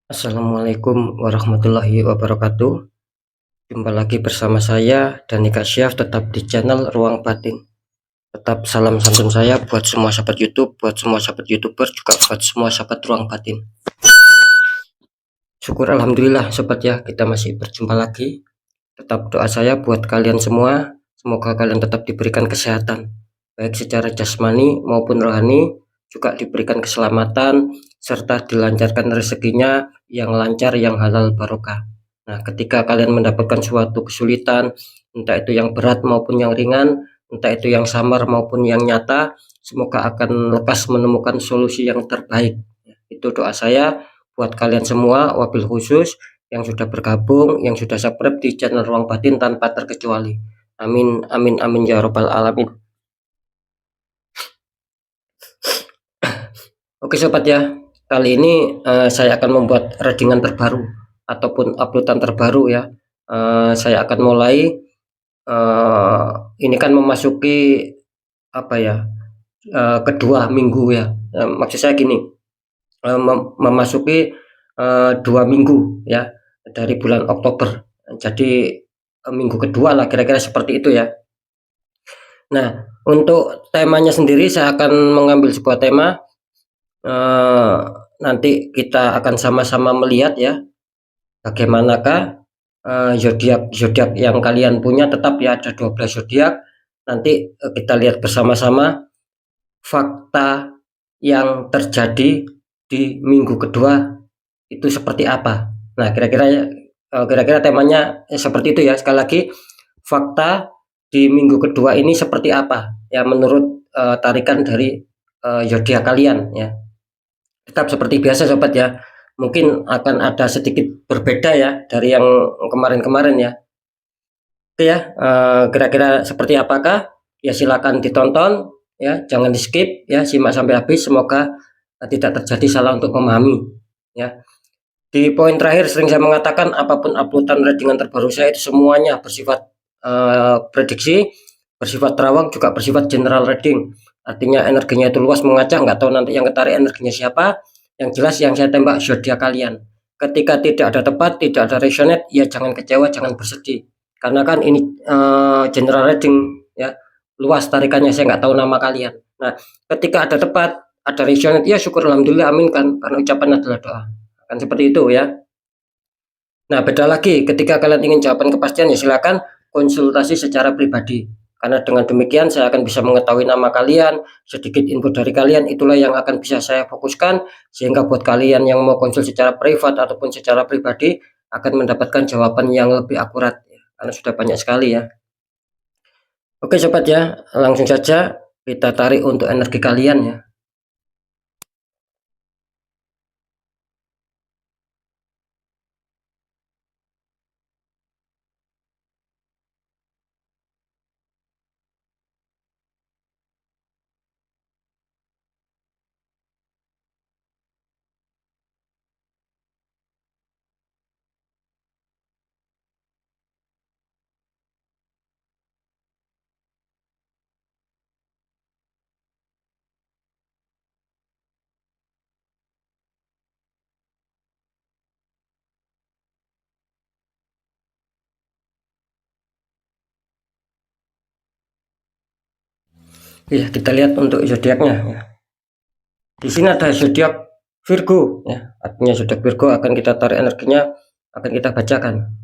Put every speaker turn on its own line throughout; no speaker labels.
Assalamualaikum warahmatullahi wabarakatuh. Jumpa lagi bersama saya Dani Kasyaf, tetap di channel Ruang Batin. Tetap salam santun saya buat semua sahabat YouTube, buat semua sahabat YouTuber, juga buat semua sahabat Ruang Batin. Syukur alhamdulillah sobat ya, kita masih berjumpa lagi. Tetap doa saya buat kalian semua, semoga kalian tetap diberikan kesehatan, baik secara jasmani maupun rohani, juga diberikan keselamatan serta dilancarkan rezekinya yang lancar, yang halal barokah. Nah, ketika kalian mendapatkan suatu kesulitan, entah itu yang berat maupun yang ringan, entah itu yang samar maupun yang nyata, semoga akan lekas menemukan solusi yang terbaik. Itu doa saya buat kalian semua, wabil khusus yang sudah bergabung, yang sudah subscribe di channel Ruang Batin tanpa terkecuali. Amin, amin, amin ya robbal alamin. Oke sobat ya, kali ini saya akan membuat readingan terbaru ataupun uploadan terbaru ya. Saya akan mulai ini kan memasuki apa ya, kedua minggu ya. Maksud saya gini, memasuki 2 minggu ya dari bulan Oktober. Jadi minggu kedua lah kira-kira seperti itu ya. Nah, untuk temanya sendiri saya akan mengambil sebuah tema. eh, Nanti kita akan sama-sama melihat ya, bagaimanakah zodiak yang kalian punya. Tetap ya, ada 12 zodiak. Nanti kita lihat bersama-sama fakta yang terjadi di minggu kedua itu seperti apa. Nah, kira-kira temanya seperti itu ya. Sekali lagi, fakta di minggu kedua ini seperti apa ya menurut tarikan dari zodiak kalian ya. Tetap seperti biasa sobat ya, mungkin akan ada sedikit berbeda ya dari yang kemarin-kemarin ya. Oke ya, kira-kira seperti apakah ya, silakan ditonton ya, jangan di skip ya, simak sampai habis. Semoga tidak terjadi salah untuk memahami ya. Di poin terakhir sering saya mengatakan apapun uploadan readingan terbaru saya itu semuanya bersifat prediksi, bersifat terawang, juga bersifat general reading. Artinya energinya itu luas mengacak, nggak tahu nanti yang ketarik energinya siapa. Yang jelas yang saya tembak zodiak kalian. Ketika tidak ada tepat, tidak ada resonate, ya jangan kecewa, jangan bersedih. Karena kan ini general reading ya, luas tarikannya, saya nggak tahu nama kalian. Nah, ketika ada tepat, ada resonate, ya syukur alhamdulillah, amin kan, karena ucapan adalah doa. Kan seperti itu ya. Nah, beda lagi ketika kalian ingin jawaban kepastian, ya silakan konsultasi secara pribadi. Karena dengan demikian saya akan bisa mengetahui nama kalian, sedikit info dari kalian, itulah yang akan bisa saya fokuskan, sehingga buat kalian yang mau konsul secara privat ataupun secara pribadi akan mendapatkan jawaban yang lebih akurat ya. Karena sudah banyak sekali ya. Oke sobat ya, langsung saja kita tarik untuk energi kalian ya. Ya, kita lihat untuk zodiaknya ya. Di sini ada zodiak Virgo ya. Artinya zodiak Virgo akan kita tarik energinya, akan kita bacakan.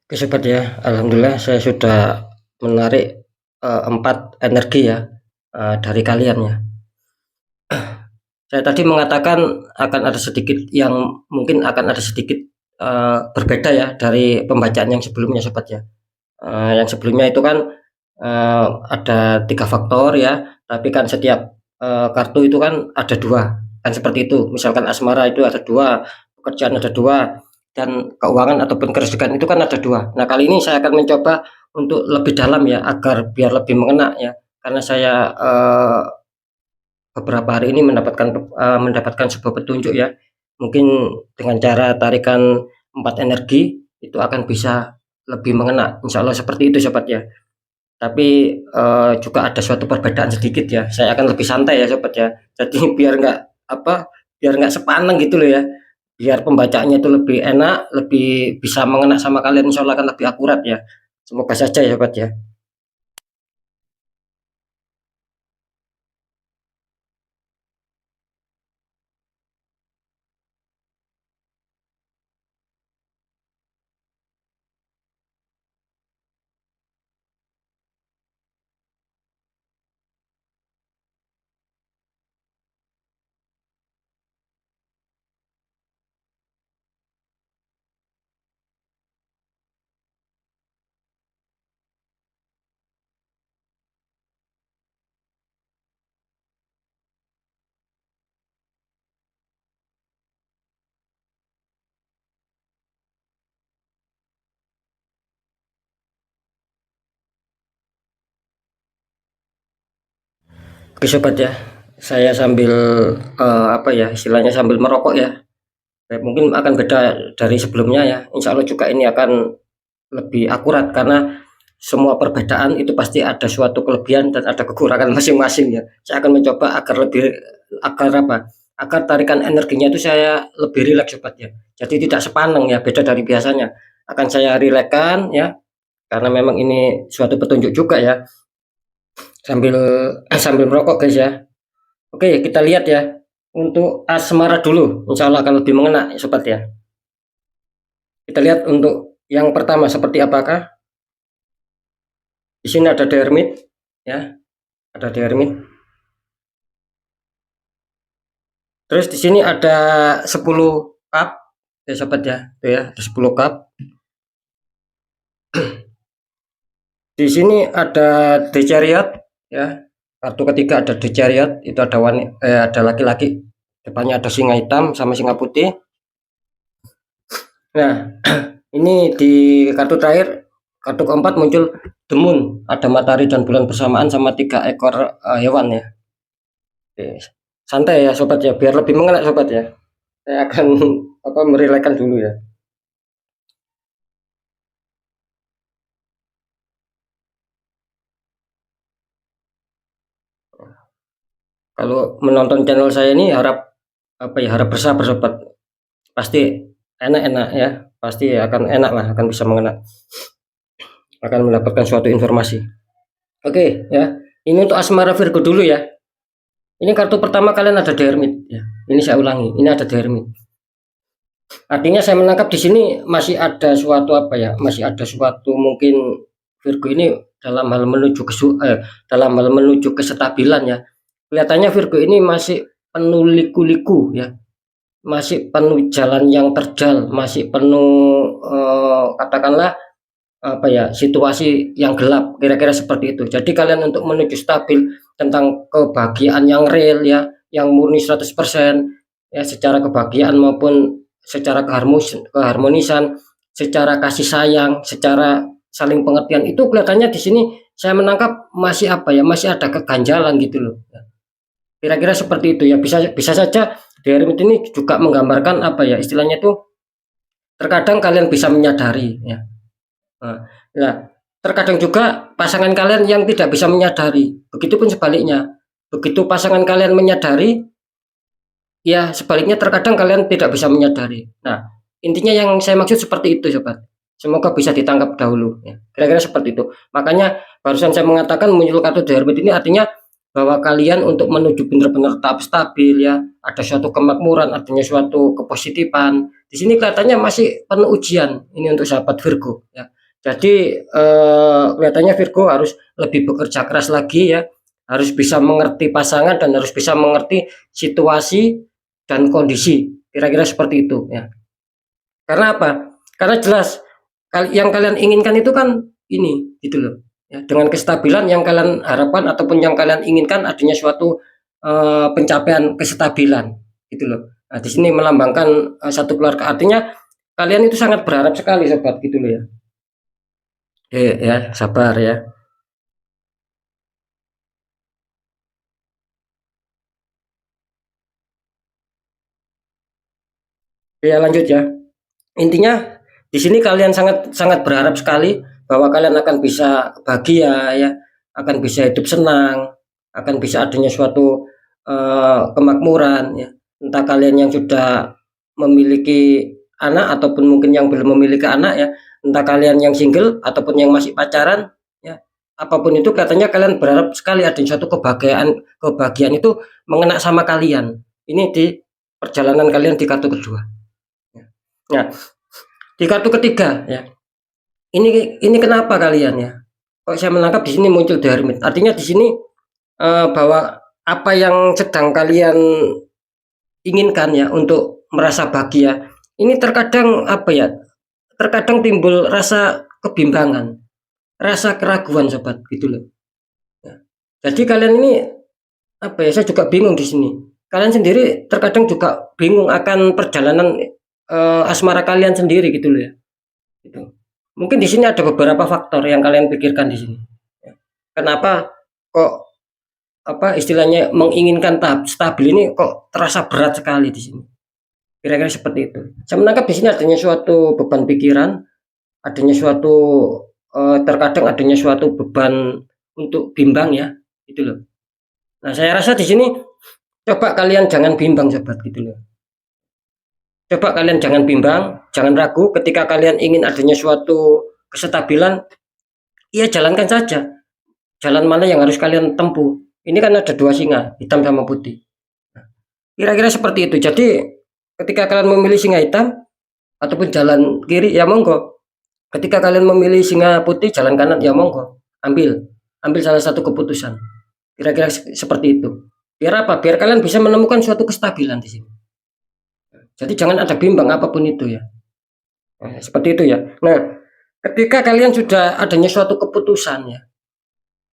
Oke sobat ya, alhamdulillah saya sudah menarik 4 energi ya dari kalian ya. Saya tadi mengatakan akan ada sedikit yang mungkin akan ada sedikit berbeda ya dari pembacaan yang sebelumnya sobat ya. Yang sebelumnya itu kan ada 3 faktor ya, tapi kan setiap kartu itu kan ada 2 kan seperti itu. Misalkan asmara itu ada 2, pekerjaan ada 2, dan keuangan ataupun kerjaan itu kan ada 2. Nah, kali ini saya akan mencoba untuk lebih dalam ya, agar biar lebih mengena ya, karena saya beberapa hari ini mendapatkan sebuah petunjuk ya. Mungkin dengan cara tarikan 4 energi itu akan bisa lebih mengena, insya Allah seperti itu sobat ya. Tapi juga ada suatu perbedaan sedikit ya, saya akan lebih santai ya sobat ya. Jadi biar nggak apa, biar nggak sepaneng gitu loh ya, biar pembacaannya itu lebih enak, lebih bisa mengena sama kalian, insya Allah akan lebih akurat ya. Semoga saja ya sobat ya. Oke sobat ya, saya sambil apa ya istilahnya, sambil merokok ya. Mungkin akan beda dari sebelumnya ya, insya Allah juga ini akan lebih akurat karena semua perbedaan itu pasti ada suatu kelebihan dan ada kekurangan masing-masing ya. Saya akan mencoba agar apa? Agar tarikan energinya itu saya lebih rileks sobat ya. Jadi tidak sepaneng ya, beda dari biasanya. Akan saya rilekskan ya, karena memang ini suatu petunjuk juga ya. Sambil sambil merokok guys ya. Oke, kita lihat ya. Untuk asmara dulu, insya Allah akan lebih mengena sobat ya. Kita lihat untuk yang pertama seperti apakah. Di sini ada dermit ya, ada dermit. Terus di sini ada 10 cup ya sobat ya, tuh ya, ada 10 cup. Di sini ada The Chariot ya. Kartu ketiga ada The Chariot, itu ada ada laki-laki. Depannya ada singa hitam sama singa putih. Nah, ini di kartu terakhir, kartu keempat muncul The Moon, ada matahari dan bulan bersamaan sama 3 ekor hewan ya. Oke. Santai ya sobat ya, biar lebih mengena sobat ya. Saya akan merilekskan dulu ya. Kalau menonton channel saya ini harap harap bersabar sobat. Pasti enak-enak ya, pasti akan enak lah, akan bisa mengena, akan mendapatkan suatu informasi. Oke ya, ini untuk asmara Virgo dulu ya. Ini kartu pertama kalian ada The Hermit ya. Ini saya ulangi, ini ada The Hermit. Artinya saya menangkap di sini masih ada suatu masih ada suatu mungkin Virgo ini dalam hal menuju kestabilan ya. Kelihatannya Virgo ini masih penuh liku-liku ya, masih penuh jalan yang terjal, masih penuh katakanlah situasi yang gelap, kira-kira seperti itu. Jadi kalian untuk menuju stabil tentang kebahagiaan yang real ya, yang murni 100% ya, secara kebahagiaan maupun secara keharmonisan, secara kasih sayang, secara saling pengertian, itu kelihatannya di sini saya menangkap masih masih ada keganjalan gitu loh. Kira-kira seperti itu ya, bisa bisa saja dari ini juga menggambarkan istilahnya itu, terkadang kalian bisa menyadari ya. Nah, terkadang juga pasangan kalian yang tidak bisa menyadari, begitupun sebaliknya. Begitu pasangan kalian menyadari, ya sebaliknya terkadang kalian tidak bisa menyadari. Nah, intinya yang saya maksud seperti itu sobat. Semoga bisa ditangkap dahulu ya. Kira-kira seperti itu. Makanya barusan saya mengatakan muncul kartu The Hermit ini artinya bahwa kalian untuk menuju benar-benar tahap stabil ya, ada suatu kemakmuran, artinya suatu kepositifan. Di sini kelihatannya masih penuh ujian ini untuk sahabat Virgo ya. Jadi kelihatannya Virgo harus lebih bekerja keras lagi ya, harus bisa mengerti pasangan dan harus bisa mengerti situasi dan kondisi, kira-kira seperti itu ya. Karena apa? Karena jelas yang kalian inginkan itu kan ini gitu loh. Ya, dengan kestabilan yang kalian harapkan ataupun yang kalian inginkan adanya suatu pencapaian kestabilan gitu loh. Nah, di sini melambangkan satu keluarga. Artinya kalian itu sangat berharap sekali sobat gitu loh ya. Ya, sabar ya. Ya lanjut ya. Intinya di sini kalian sangat sangat berharap sekali bahwa kalian akan bisa bahagia ya, akan bisa hidup senang, akan bisa adanya suatu kemakmuran ya. Entah kalian yang sudah memiliki anak ataupun mungkin yang belum memiliki anak ya, entah kalian yang single ataupun yang masih pacaran ya. Apapun itu katanya kalian berharap sekali ada suatu kebahagiaan itu mengena sama kalian. Ini di perjalanan kalian di kartu kedua. Ya. Nah, di kartu ketiga ya. Ini kenapa kalian ya? Kok saya menangkap di sini muncul The Hermit. Artinya di sini bahwa apa yang sedang kalian inginkan ya untuk merasa bahagia, ini terkadang apa ya? Terkadang timbul rasa kebimbangan, rasa keraguan sobat gitu loh. Ya. Jadi kalian ini apa ya? Saya juga bingung di sini. Kalian sendiri terkadang juga bingung akan perjalanan asmara kalian sendiri gitu loh ya. Gitu. Mungkin di sini ada beberapa faktor yang kalian pikirkan di sini. Ya. Kenapa kok apa istilahnya menginginkan tahap stabil ini kok terasa berat sekali di sini? Kira-kira seperti itu. Saya menangkap di sini adanya suatu beban pikiran, adanya suatu terkadang adanya suatu beban untuk bimbang ya, gitu loh. Nah, saya rasa di sini coba kalian jangan bimbang sobat gitu loh. Coba kalian jangan bimbang, jangan ragu ketika kalian ingin adanya suatu kestabilan, iya jalankan saja. Jalan mana yang harus kalian tempuh. Ini kan ada dua singa, hitam sama putih. Kira-kira seperti itu. Jadi ketika kalian memilih singa hitam ataupun jalan kiri ya monggo. Ketika kalian memilih singa putih jalan kanan ya monggo. Ambil salah satu keputusan. Kira-kira seperti itu. Biar apa? Biar kalian bisa menemukan suatu kestabilan di sini. Jadi jangan ada bimbang apapun itu ya. Nah, seperti itu ya. Nah, ketika kalian sudah adanya suatu keputusan ya,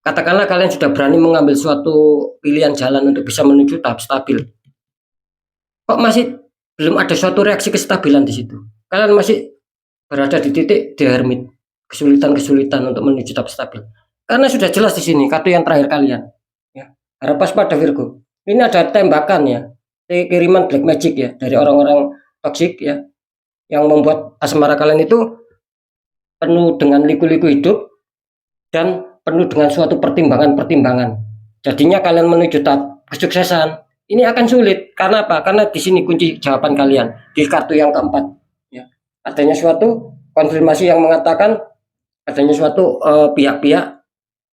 katakanlah kalian sudah berani mengambil suatu pilihan jalan untuk bisa menuju tahap stabil. Kok masih belum ada suatu reaksi kestabilan di situ? Kalian masih berada di titik The Hermit, kesulitan-kesulitan untuk menuju tahap stabil. Karena sudah jelas di sini kartu yang terakhir kalian. Ya, harapas pada Virgo. Ini ada tembakan ya, kiriman black magic ya dari orang-orang toksik ya, yang membuat asmara kalian itu penuh dengan liku-liku hidup dan penuh dengan suatu pertimbangan-pertimbangan. Jadinya kalian menuju tahap kesuksesan ini akan sulit. Karena apa? Karena di sini kunci jawaban kalian di kartu yang keempat. Ya. Adanya suatu konfirmasi yang mengatakan adanya suatu pihak-pihak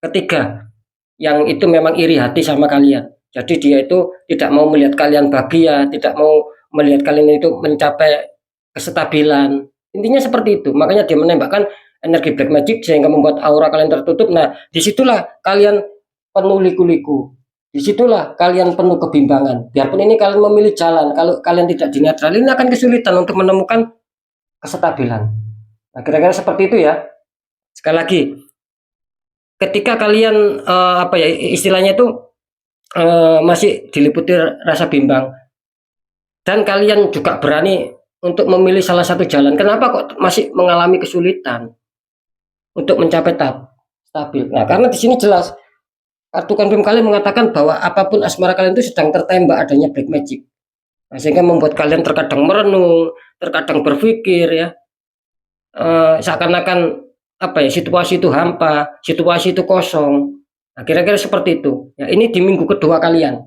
ketiga yang itu memang iri hati sama kalian. Jadi dia itu tidak mau melihat kalian bahagia, tidak mau melihat kalian itu mencapai kestabilan. Intinya seperti itu. Makanya dia menembakkan energi black magic sehingga membuat aura kalian tertutup. Nah, disitulah kalian penuh liku-liku. Disitulah kalian penuh kebimbangan. Biarpun ini kalian memilih jalan, kalau kalian tidak dinetral, ini akan kesulitan untuk menemukan kestabilan. Nah, kira-kira seperti itu ya. Sekali lagi, ketika kalian apa ya istilahnya itu masih diliputi rasa bimbang dan kalian juga berani untuk memilih salah satu jalan, kenapa kok masih mengalami kesulitan untuk mencapai tahap stabil? Nah, karena di sini jelas kartu confirm kalian mengatakan bahwa apapun asmara kalian itu sedang tertembak adanya black magic. Nah, sehingga membuat kalian terkadang merenung, terkadang berpikir ya, seakan-akan apa ya situasi itu hampa, situasi itu kosong. Nah, kira-kira seperti itu. Ya, ini di minggu kedua kalian.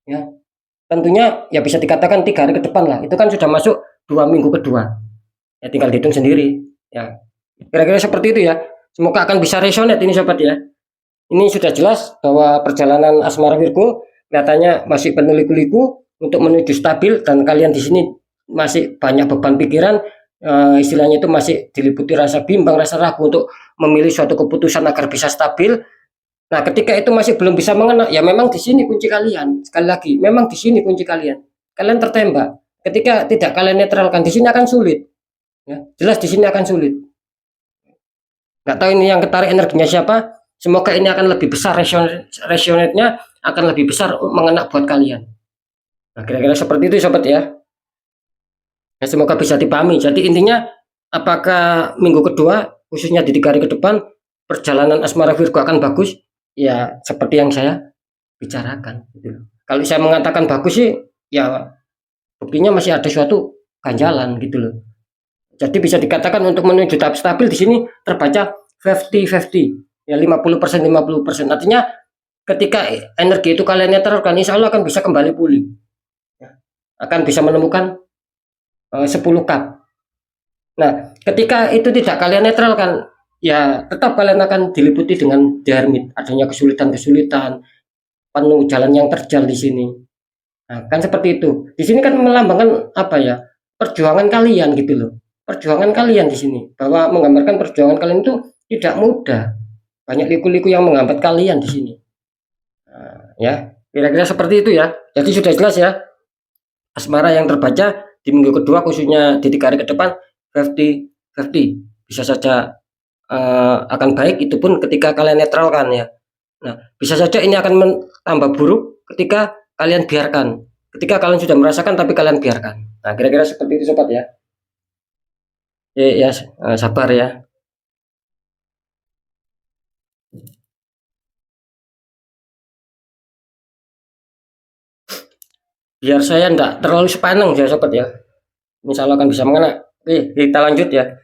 Ya, tentunya ya bisa dikatakan 3 hari ke depan lah. Itu kan sudah masuk 2 minggu kedua. Ya, tinggal dihitung sendiri. Ya, kira-kira seperti itu ya. Semoga akan bisa resonate ini sobat ya. Ini sudah jelas bahwa perjalanan asmara Virgo kelihatannya masih penuh liku-liku untuk menuju stabil dan kalian di sini masih banyak beban pikiran istilahnya itu masih diliputi rasa bimbang, rasa ragu untuk memilih suatu keputusan agar bisa stabil. Nah, ketika itu masih belum bisa mengena, ya memang di sini kunci kalian. Sekali lagi, memang di sini kunci kalian. Kalian tertembak. Ketika tidak kalian netralkan, di sini akan sulit. Ya, jelas di sini akan sulit. Nggak tahu ini yang ketarik energinya siapa. Semoga ini akan lebih besar, resonate-nya akan lebih besar mengena buat kalian. Nah, kira-kira seperti itu sobat ya. Ya, semoga bisa dipahami. Jadi intinya, apakah minggu kedua, khususnya di 3 hari ke depan, perjalanan asmara Virgo akan bagus? Ya, seperti yang saya bicarakan. Gitu. Kalau saya mengatakan bagus sih, ya buktinya masih ada suatu ganjalan gitu loh. Jadi bisa dikatakan untuk menuju tahap stabil di sini terbaca 50-50. Ya 50%, 50%. Artinya ketika energi itu kalian netralkan, insya Allah akan bisa kembali pulih. Ya, akan bisa menemukan 10 cup. Nah, ketika itu tidak kalian netralkan, ya tetap kalian akan diliputi dengan dermit, adanya kesulitan-kesulitan, penuh jalan yang terjal di sini. Nah, kan seperti itu. Di sini kan melambangkan apa ya? Perjuangan kalian gitu loh. Perjuangan kalian di sini, bahwa menggambarkan perjuangan kalian itu tidak mudah. Banyak liku-liku yang menghambat kalian di sini. Nah, ya, kira-kira seperti itu ya. Jadi sudah jelas ya. Asmara yang terbaca di minggu kedua khususnya di 3 hari ke depan 50-50. Bisa saja akan baik, itu pun ketika kalian netralkan ya. Nah, bisa saja ini akan tambah buruk ketika kalian biarkan. Ketika kalian sudah merasakan tapi kalian biarkan. Nah, kira-kira seperti itu sobat ya. Ya, sabar ya. Biar saya enggak terlalu sepaneng ya sobat ya. Insya Allah akan bisa mengena. Oke, kita lanjut ya.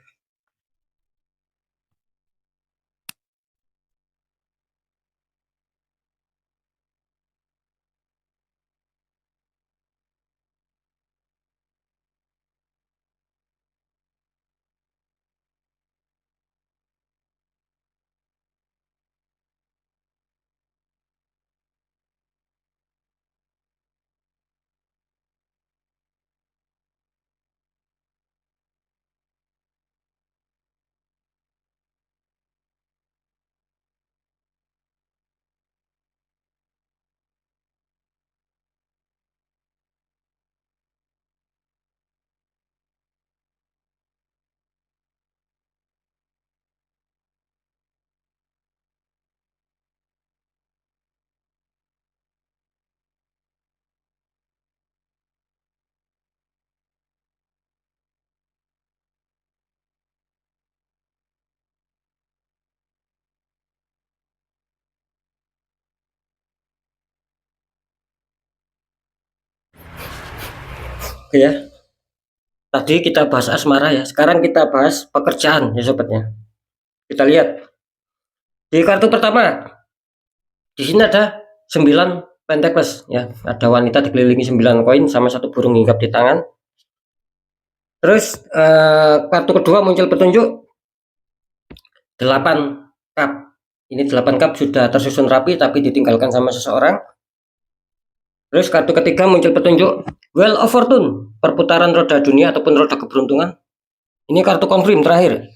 Oke ya. Tadi kita bahas asmara ya. Sekarang kita bahas pekerjaan ya sobatnya. Kita lihat di kartu pertama. Di sini ada 9 pentacles ya. Ada wanita dikelilingi 9 koin sama satu burung hinggap di tangan. Terus kartu kedua muncul petunjuk 8 cup. Ini 8 cup sudah tersusun rapi tapi ditinggalkan sama seseorang. Terus kartu ketiga muncul petunjuk Wheel of Fortune, perputaran roda dunia ataupun roda keberuntungan. Ini kartu confirm terakhir.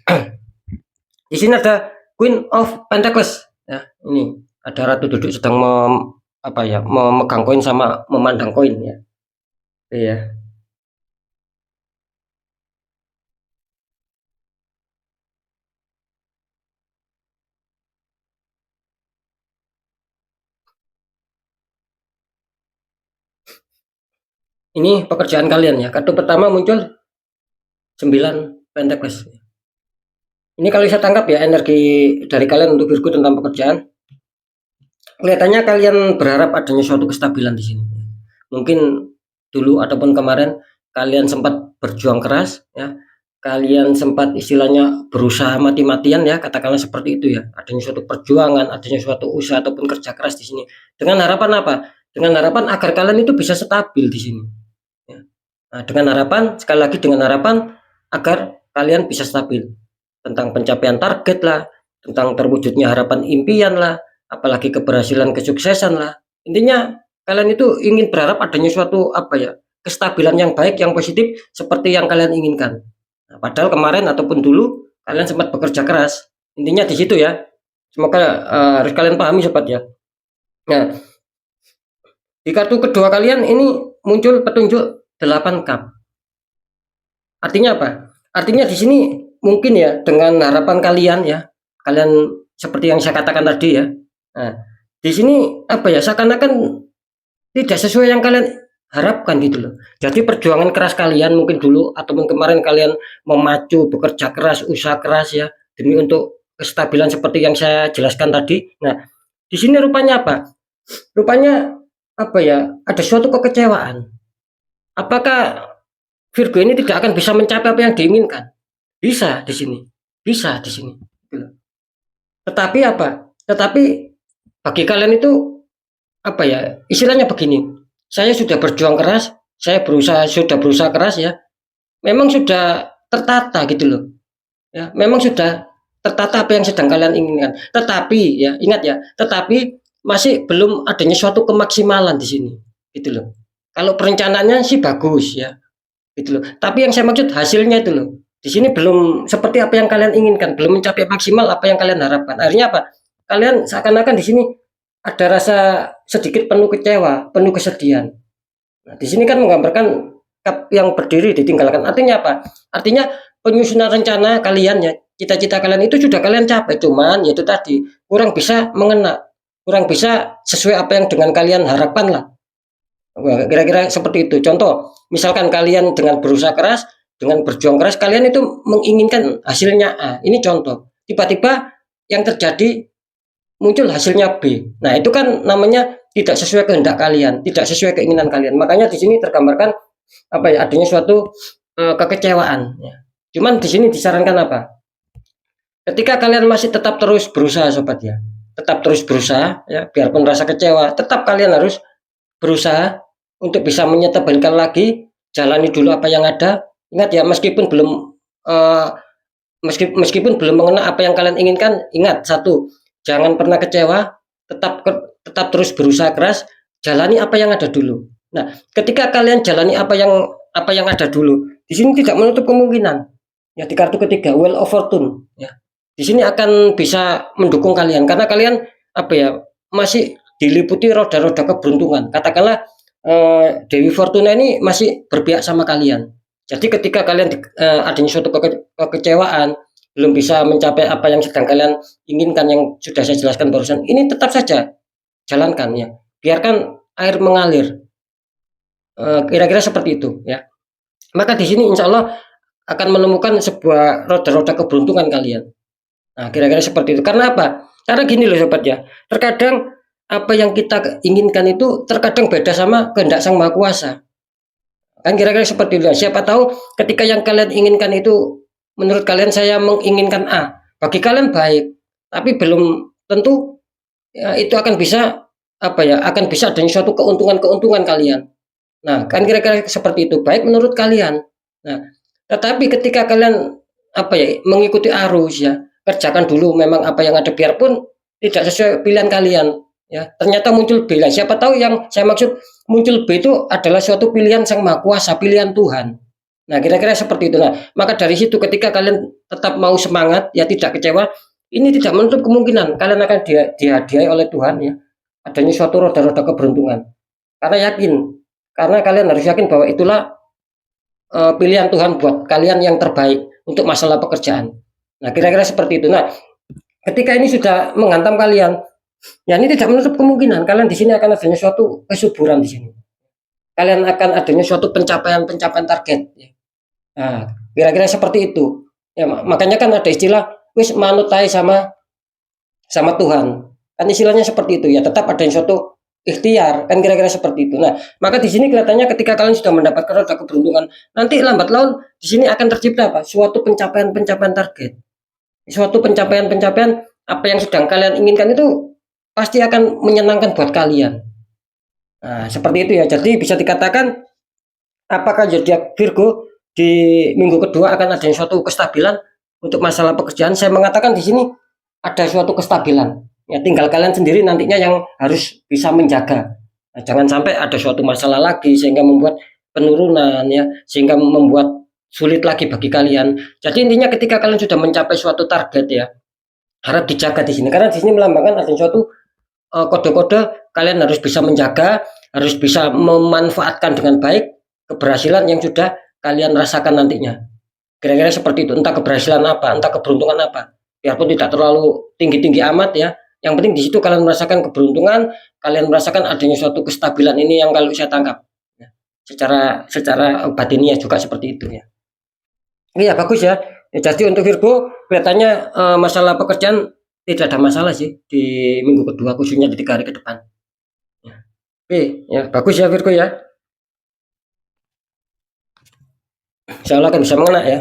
Di sini ada Queen of Pentacles ya. Ini ada ratu duduk sedang memegang koin sama memandang koin ya. Iya. Ini pekerjaan kalian ya. Kartu pertama muncul 9 Pentacles. Ini kalau saya tangkap ya energi dari kalian untuk Virgo tentang pekerjaan. Kelihatannya kalian berharap adanya suatu kestabilan di sini. Mungkin dulu ataupun kemarin kalian sempat berjuang keras ya. Kalian sempat istilahnya berusaha mati-matian ya, katakanlah seperti itu ya. Adanya suatu perjuangan, adanya suatu usaha ataupun kerja keras di sini. Dengan harapan apa? Dengan harapan agar kalian itu bisa stabil di sini. Ya. Nah, dengan harapan, sekali lagi dengan harapan agar kalian bisa stabil. Tentang pencapaian target lah, tentang terwujudnya harapan impian lah, apalagi keberhasilan kesuksesan lah. Intinya kalian itu ingin berharap adanya suatu kestabilan yang baik, yang positif seperti yang kalian inginkan. Nah, padahal kemarin ataupun dulu kalian sempat bekerja keras. Intinya di situ ya. Semoga harus kalian pahami sobat ya. Nah, di kartu kedua kalian ini muncul petunjuk 8 cup. Artinya apa? Artinya di sini mungkin ya dengan harapan kalian ya, kalian seperti yang saya katakan tadi ya. Nah, di sini apa ya? Seakan-akan tidak sesuai yang kalian harapkan gitu loh. Jadi perjuangan keras kalian mungkin dulu ataupun kemarin kalian memacu, bekerja keras, usaha keras ya demi untuk kestabilan seperti yang saya jelaskan tadi. Nah, di sini rupanya apa? Rupanya apa ya? Ada suatu kekecewaan. Apakah Virgo ini tidak akan bisa mencapai apa yang diinginkan? Bisa di sini. Bisa di sini. Gitu loh. Tetapi apa? Tetapi bagi kalian itu apa ya? Istilahnya begini. Saya sudah berjuang keras, saya sudah berusaha keras ya. Memang sudah tertata gitu loh. Ya, memang sudah tertata apa yang sedang kalian inginkan. Tetapi ya, ingat ya, tetapi masih belum adanya suatu kemaksimalan di sini. Gitu loh. Kalau perencanaannya sih bagus ya. Gitu loh. Tapi yang saya maksud hasilnya itu loh. Di sini belum seperti apa yang kalian inginkan, belum mencapai maksimal apa yang kalian harapkan. Akhirnya apa? Kalian seakan-akan di sini ada rasa sedikit penuh kecewa, penuh kesedihan. Nah, di sini kan menggambarkan kap yang berdiri ditinggalkan. Artinya apa? Artinya penyusunan rencana kalian ya, cita-cita kalian itu sudah kalian capai, cuman yaitu tadi kurang bisa mengena, kurang bisa sesuai apa yang dengan kalian harapkan lah. Kira-kira seperti itu. Contoh, misalkan kalian dengan berusaha keras, dengan berjuang keras, kalian itu menginginkan hasilnya A. Ini contoh. Tiba-tiba yang terjadi muncul hasilnya B. Nah, itu kan namanya tidak sesuai kehendak kalian, tidak sesuai keinginan kalian. Makanya di sini tergambarkan apa ya? Adanya suatu kekecewaan. Ya. Cuman di sini disarankan apa? Ketika kalian masih tetap terus berusaha, sobat ya, tetap terus berusaha, ya, biarpun rasa kecewa, tetap kalian harus berusaha untuk bisa menyetebalkan lagi, jalani dulu apa yang ada. Ingat ya, meskipun belum meskipun belum mengena apa yang kalian inginkan, ingat satu, jangan pernah kecewa, tetap terus berusaha keras, jalani apa yang ada dulu. Nah, ketika kalian jalani apa yang ada dulu, di sini tidak menutup kemungkinan. Ya di kartu ketiga, Wheel of Fortune, ya. Di sini akan bisa mendukung kalian karena kalian apa ya masih diliputi roda-roda keberuntungan. Katakanlah Dewi Fortuna ini masih berpihak sama kalian. Jadi ketika kalian adanya suatu kekecewaan, belum bisa mencapai apa yang sedang kalian inginkan yang sudah saya jelaskan barusan, ini tetap saja jalankan ya. Biarkan air mengalir. Kira-kira seperti itu ya. Maka di sini insya Allah akan menemukan sebuah roda-roda keberuntungan kalian. Nah, kira-kira seperti itu. Karena apa? Karena gini loh sobat ya. Terkadang apa yang kita inginkan itu terkadang beda sama kehendak Sang Maha Kuasa. Kan kira-kira seperti itu. Siapa tahu ketika yang kalian inginkan itu menurut kalian saya menginginkan A. Bagi kalian baik, tapi belum tentu ya, itu akan bisa apa ya? Akan bisa adanya suatu keuntungan-keuntungan kalian. Nah, kan kira-kira seperti itu. Baik menurut kalian. Nah, tetapi ketika kalian apa ya mengikuti arus ya, kerjakan dulu memang apa yang ada biarpun tidak sesuai pilihan kalian ya ternyata muncul B. Nah, siapa tahu yang saya maksud muncul B itu adalah suatu pilihan Sang Maha Kuasa, pilihan Tuhan. Nah, kira-kira seperti itu. Nah, maka dari situ ketika kalian tetap mau semangat ya tidak kecewa, ini tidak menutup kemungkinan kalian akan dihadiahi oleh Tuhan ya adanya suatu roda-roda keberuntungan. Karena yakin, karena kalian harus yakin bahwa itulah pilihan Tuhan buat kalian yang terbaik untuk masalah pekerjaan. Nah, kira-kira seperti itu. Nah, ketika ini sudah menghantam kalian, ya ini tidak menutup kemungkinan kalian di sini akan adanya suatu kesuburan di sini. Kalian akan adanya suatu pencapaian target. Nah, kira-kira seperti itu. Ya, makanya kan ada istilah wis manutai sama Tuhan. Kan istilahnya seperti itu ya. Tetap ada suatu ikhtiar kan kira-kira seperti itu. Nah, maka di sini kelihatannya ketika kalian sudah mendapatkan roda keberuntungan, nanti lambat laun di sini akan tercipta apa? Suatu pencapaian target. Suatu pencapaian apa yang sedang kalian inginkan itu pasti akan menyenangkan buat kalian. Nah, seperti itu ya. Jadi bisa dikatakan apakah zodiak Virgo di minggu kedua akan ada suatu kestabilan untuk masalah pekerjaan? Saya mengatakan di sini ada suatu kestabilan. Ya, tinggal kalian sendiri nantinya yang harus bisa menjaga. Nah, jangan sampai ada suatu masalah lagi sehingga membuat penurunan ya, sehingga membuat sulit lagi bagi kalian. Jadi intinya ketika kalian sudah mencapai suatu target ya, harap dijaga di sini karena di sini melambangkan adanya suatu kode-kode kalian harus bisa menjaga, harus bisa memanfaatkan dengan baik keberhasilan yang sudah kalian rasakan nantinya. Kira-kira seperti itu, entah keberhasilan apa, entah keberuntungan apa. Biarpun tidak terlalu tinggi-tinggi amat ya. Yang penting di situ kalian merasakan keberuntungan, kalian merasakan adanya suatu kestabilan ini yang kalau saya tangkap. Ya. Secara batiniah juga seperti itu ya. Iya bagus ya. Jadi untuk Virgo kelihatannya masalah pekerjaan tidak ada masalah sih di minggu kedua khususnya di 3 hari ke depan. Ya. Oke, ya bagus ya Virgo ya. Insya Allah akan bisa mengena ya.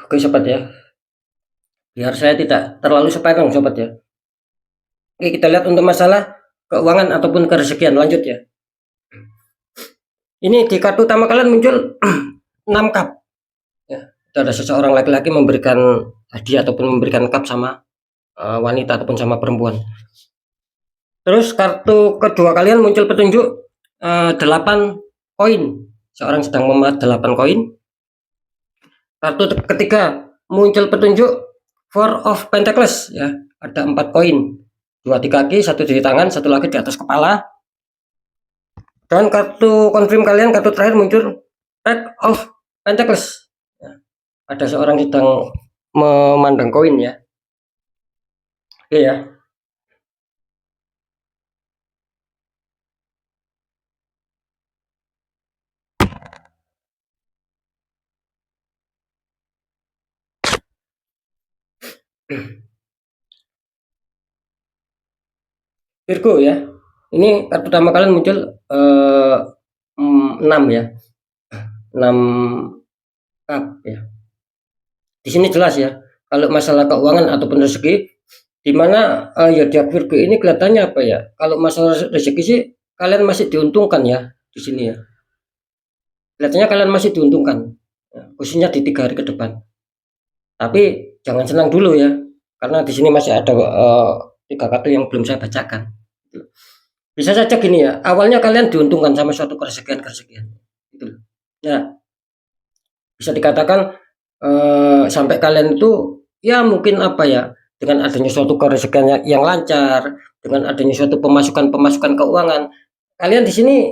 Oke sobat ya. Biar saya tidak terlalu sepanjang sobat ya. Oke kita lihat untuk masalah keuangan ataupun kerezekian lanjut ya. Ini di kartu utama kalian muncul 6 cup. Ya, itu ada seseorang laki-laki memberikan hadiah ataupun memberikan cup sama wanita ataupun sama perempuan. Terus kartu kedua kalian muncul petunjuk 8 koin. Seorang sedang memeras 8 koin. Kartu ketiga muncul petunjuk 4 of Pentacles ya. Ada 4 koin. 2 di kaki, 1 di tangan, 1 lagi di atas kepala. Dan kartu confirm kalian, kartu terakhir muncul Pack of Pentacles ya. Ada seorang sedang memandang koin ya. Oke ya. Virgo ya. Ini kartu utama kalian muncul 6 ya. 6 cup ya. Di sini jelas ya. Kalau masalah keuangan ataupun rezeki di mana ya di Virgo ini kelihatannya apa ya? Kalau masalah rezeki sih kalian masih diuntungkan ya di sini ya. Kelihatannya kalian masih diuntungkan. Ya, khususnya di 3 hari ke depan. Tapi jangan senang dulu ya. Karena di sini masih ada 3 kartu yang belum saya bacakan. Bisa saja gini ya, awalnya kalian diuntungkan sama suatu kerezekian gitu. Nah, bisa dikatakan sampai kalian itu ya mungkin apa ya, dengan adanya suatu kerezekian yang lancar, dengan adanya suatu pemasukan keuangan, kalian di sini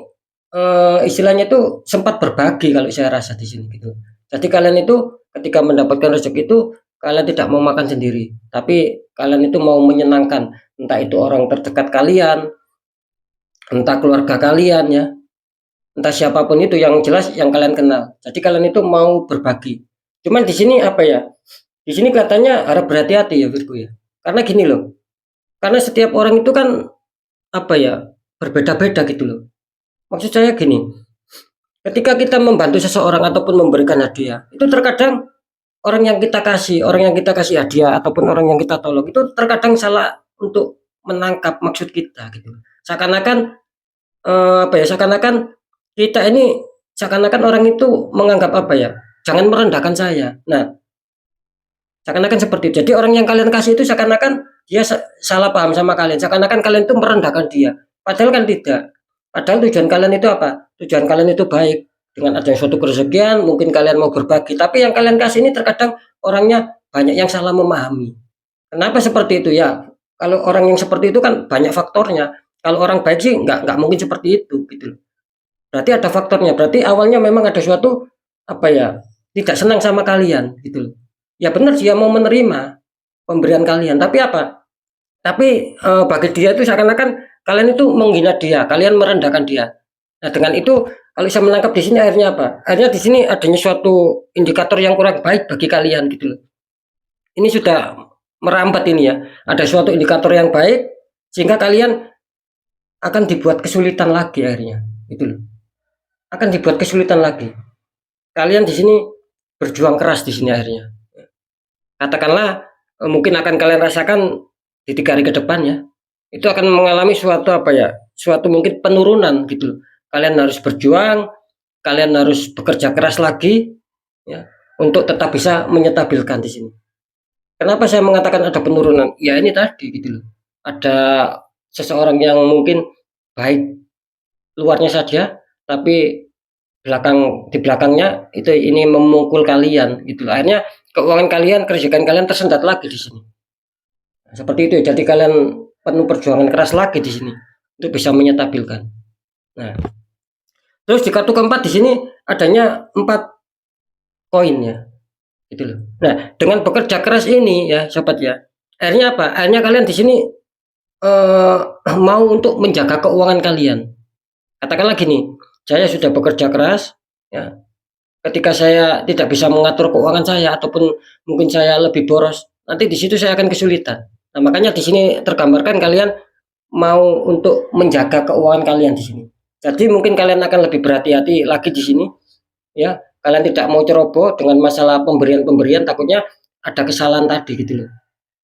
istilahnya itu sempat berbagi kalau saya rasa di sini gitu. Jadi kalian itu ketika mendapatkan rezeki itu kalian tidak mau makan sendiri, tapi kalian itu mau menyenangkan, entah itu orang terdekat kalian, entah keluarga kalian ya, entah siapapun itu yang jelas yang kalian kenal. Jadi kalian itu mau berbagi. Cuman di sini apa ya? Di sini kelihatannya harap berhati-hati ya Virgo ya. Karena gini loh. Karena setiap orang itu kan apa ya? Berbeda-beda gitu loh. Maksud saya gini. Ketika kita membantu seseorang ataupun memberikan hadiah, itu terkadang orang yang kita kasih hadiah ataupun orang yang kita tolong itu terkadang salah untuk menangkap maksud kita gitu. Seakan-akan apa ya? Seakan-akan orang itu menganggap apa ya? Jangan merendahkan saya. Nah, seakan-akan seperti itu. Jadi orang yang kalian kasih itu seakan-akan dia salah paham sama kalian. Seakan-akan kalian itu merendahkan dia. Padahal kan tidak. Padahal tujuan kalian itu apa? Tujuan kalian itu baik. dengan adanya suatu kerezekian mungkin kalian mau berbagi, tapi yang kalian kasih ini terkadang orangnya banyak yang salah memahami. Kenapa seperti itu? Ya, kalau orang yang seperti itu kan banyak faktornya. Kalau orang baik sih nggak mungkin seperti itu gitu loh. Berarti ada faktornya. Berarti awalnya memang ada suatu apa ya, tidak senang sama kalian gitu loh. Ya benar dia mau menerima pemberian kalian, tapi apa? Tapi bagi dia itu seakan-akan kalian itu menghina dia, kalian merendahkan dia. Nah, dengan itu kalau saya menangkap di sini akhirnya apa? Akhirnya di sini adanya suatu indikator yang kurang baik bagi kalian gitu loh. Ini sudah merambat ini ya. Ada suatu indikator yang baik sehingga kalian akan dibuat kesulitan lagi akhirnya. Gitu loh. Akan dibuat kesulitan lagi. Kalian di sini berjuang keras di sini akhirnya. Katakanlah mungkin akan kalian rasakan di 3 hari ke depan ya. Itu akan mengalami suatu apa ya? Suatu mungkin penurunan gitu loh. Kalian harus berjuang, kalian harus bekerja keras lagi ya untuk tetap bisa menyetabilkan di sini. Kenapa saya mengatakan ada penurunan? Ya ini tadi gitu loh. Ada seseorang yang mungkin baik luarnya saja, tapi di belakangnya itu ini memukul kalian gitu loh. Akhirnya keuangan kalian, kerjaan kalian tersendat lagi di sini. Seperti itu ya. Jadi kalian penuh perjuangan keras lagi di sini untuk bisa menyetabilkan. Nah, terus di kartu keempat di sini adanya 4 koin ya. Gitu loh. Nah, dengan bekerja keras ini ya, sobat ya. Akhirnya apa? Akhirnya kalian di sini mau untuk menjaga keuangan kalian. Katakanlah gini, saya sudah bekerja keras ya. Ketika saya tidak bisa mengatur keuangan saya ataupun mungkin saya lebih boros, nanti di situ saya akan kesulitan. Nah, makanya di sini tergambarkan kalian mau untuk menjaga keuangan kalian di sini. Jadi mungkin kalian akan lebih berhati-hati lagi di sini ya. Kalian tidak mau ceroboh dengan masalah pemberian-pemberian, takutnya ada kesalahan tadi gitu loh.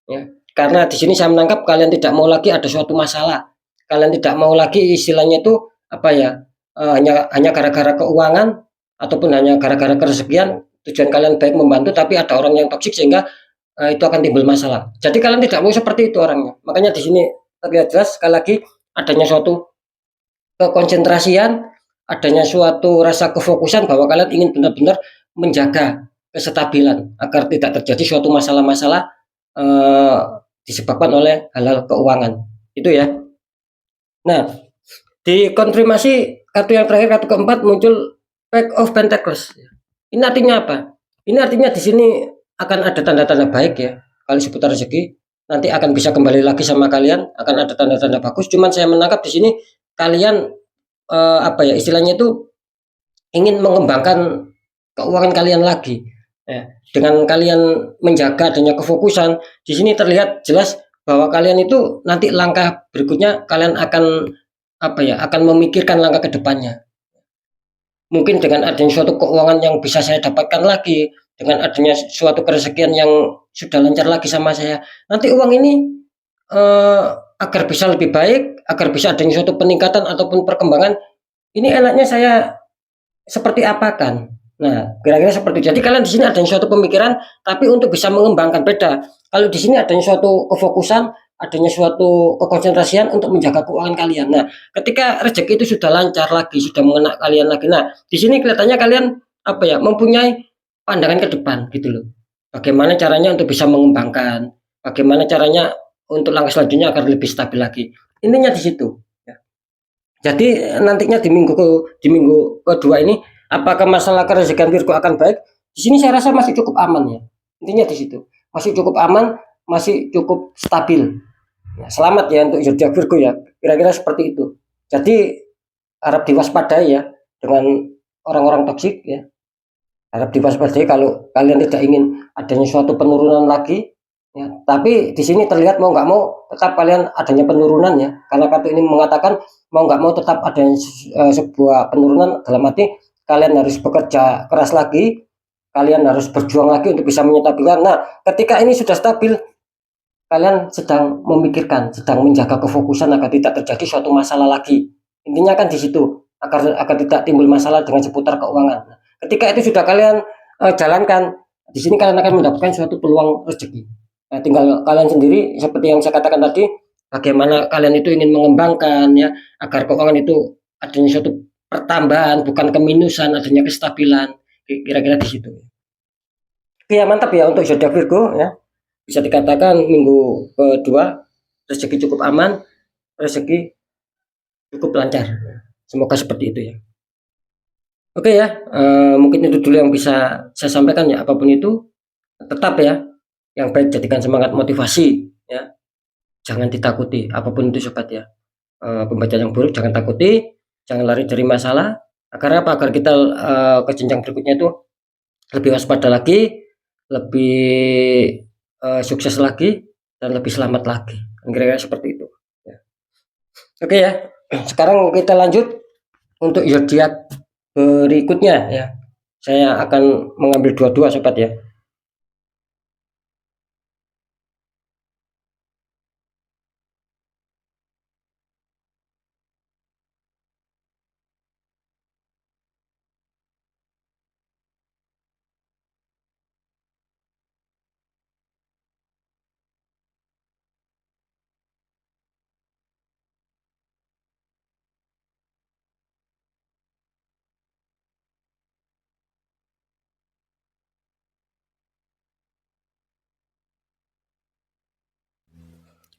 Ya. Karena di sini saya menangkap kalian tidak mau lagi ada suatu masalah. Kalian tidak mau lagi istilahnya itu apa ya? Hanya gara-gara keuangan ataupun hanya gara-gara kerezekian, tujuan kalian baik membantu tapi ada orang yang toksik sehingga itu akan timbul masalah. Jadi kalian tidak mau seperti itu orangnya. Makanya di sini terlihat jelas sekali lagi adanya suatu kekonsentrasian, adanya suatu rasa kefokusan bahwa kalian ingin benar-benar menjaga kestabilan agar tidak terjadi suatu masalah-masalah eh, disebabkan oleh hal-hal keuangan. Itu ya. Nah, di konfirmasi kartu yang terakhir, kartu keempat muncul Pack of Pentacles. Ini artinya apa? Ini artinya di sini akan ada tanda-tanda baik ya. Kalau seputar rezeki nanti akan bisa kembali lagi sama kalian, akan ada tanda-tanda bagus. Cuman saya menangkap di sini kalian apa ya istilahnya itu ingin mengembangkan keuangan kalian lagi. Ya, dengan kalian menjaga adanya kefokusan, di sini terlihat jelas bahwa kalian itu nanti langkah berikutnya kalian akan apa ya akan memikirkan langkah ke depannya. Mungkin dengan adanya suatu keuangan yang bisa saya dapatkan lagi, dengan adanya suatu kerezekian yang sudah lancar lagi sama saya, nanti uang ini agar bisa lebih baik, agar bisa adanya suatu peningkatan ataupun perkembangan, ini enaknya saya seperti apakan. Nah, kira-kira seperti itu. Jadi kalian di sini adanya suatu pemikiran, tapi untuk bisa mengembangkan beda. Kalau di sini adanya suatu kefokusan, adanya suatu kekonsentrasian untuk menjaga keuangan kalian. Nah, ketika rezeki itu sudah lancar lagi, sudah mengena kalian lagi. Nah, di sini kelihatannya kalian apa ya, mempunyai pandangan ke depan gitu loh. Bagaimana caranya untuk bisa mengembangkan, bagaimana caranya untuk langkah selanjutnya agar lebih stabil lagi. Intinya di situ. Ya. Jadi nantinya di minggu kedua ini, apakah masalah kerezekian Virgo akan baik? Di sini saya rasa masih cukup aman ya. Intinya di situ. Masih cukup aman, masih cukup stabil. Ya, selamat ya untuk zodiak Virgo ya. Kira-kira seperti itu. Jadi harap diwaspadai ya dengan orang-orang toksik ya. Harap diwaspadai kalau kalian tidak ingin adanya suatu penurunan lagi ya. Tapi di sini terlihat mau nggak mau tetap kalian adanya penurunan ya. Karena kartu ini mengatakan mau nggak mau tetap ada sebuah penurunan, dalam arti kalian harus bekerja keras lagi, kalian harus berjuang lagi untuk bisa menyetabilkan. Nah, ketika ini sudah stabil, kalian sedang memikirkan, sedang menjaga kefokusan agar tidak terjadi suatu masalah lagi. Intinya kan di situ, agar tidak timbul masalah dengan seputar keuangan. Nah, ketika itu sudah kalian jalankan, di sini kalian akan mendapatkan suatu peluang rezeki. Nah, tinggal kalian sendiri seperti yang saya katakan tadi, bagaimana kalian itu ingin mengembangkan ya agar keuangan itu adanya suatu pertambahan, bukan keminusan, adanya kestabilan. Kira-kira di situ. Oke, ya mantap ya untuk zodiak Virgo ya. Bisa dikatakan minggu kedua rezeki cukup aman, rezeki cukup lancar. Semoga seperti itu ya. Oke ya, mungkin itu dulu yang bisa saya sampaikan ya. Apapun itu, tetap ya, yang baik jadikan semangat motivasi ya. Jangan ditakuti, apapun itu sobat ya. Pembacaan yang buruk jangan takuti, jangan lari dari masalah. Agar apa? Agar kita ke jenjang berikutnya itu lebih waspada lagi, lebih sukses lagi, dan lebih selamat lagi. Kira-kira seperti itu. Ya. Oke ya, sekarang kita lanjut untuk zodiak berikutnya ya. Saya akan mengambil dua-dua sobat ya.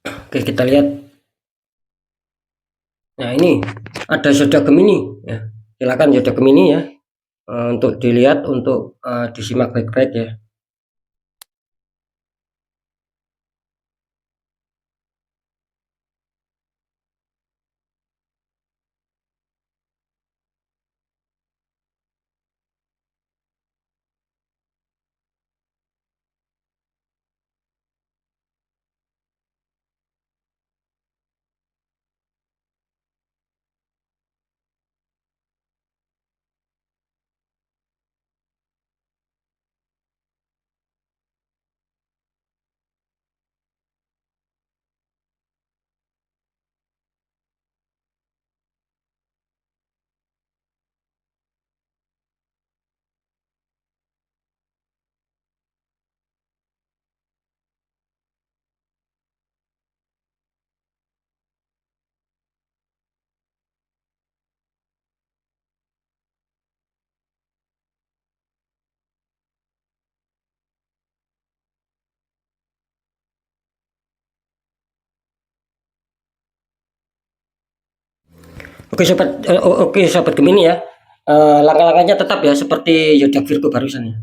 Oke, kita lihat. Nah, ini ada zodiak Gemini ya. Silakan zodiak Gemini ya, untuk dilihat, untuk disimak baik-baik ya. Oke sobat, oke sobat Gemini ya. Langkah-langkahnya tetap ya seperti zodiak Virgo barusan ya.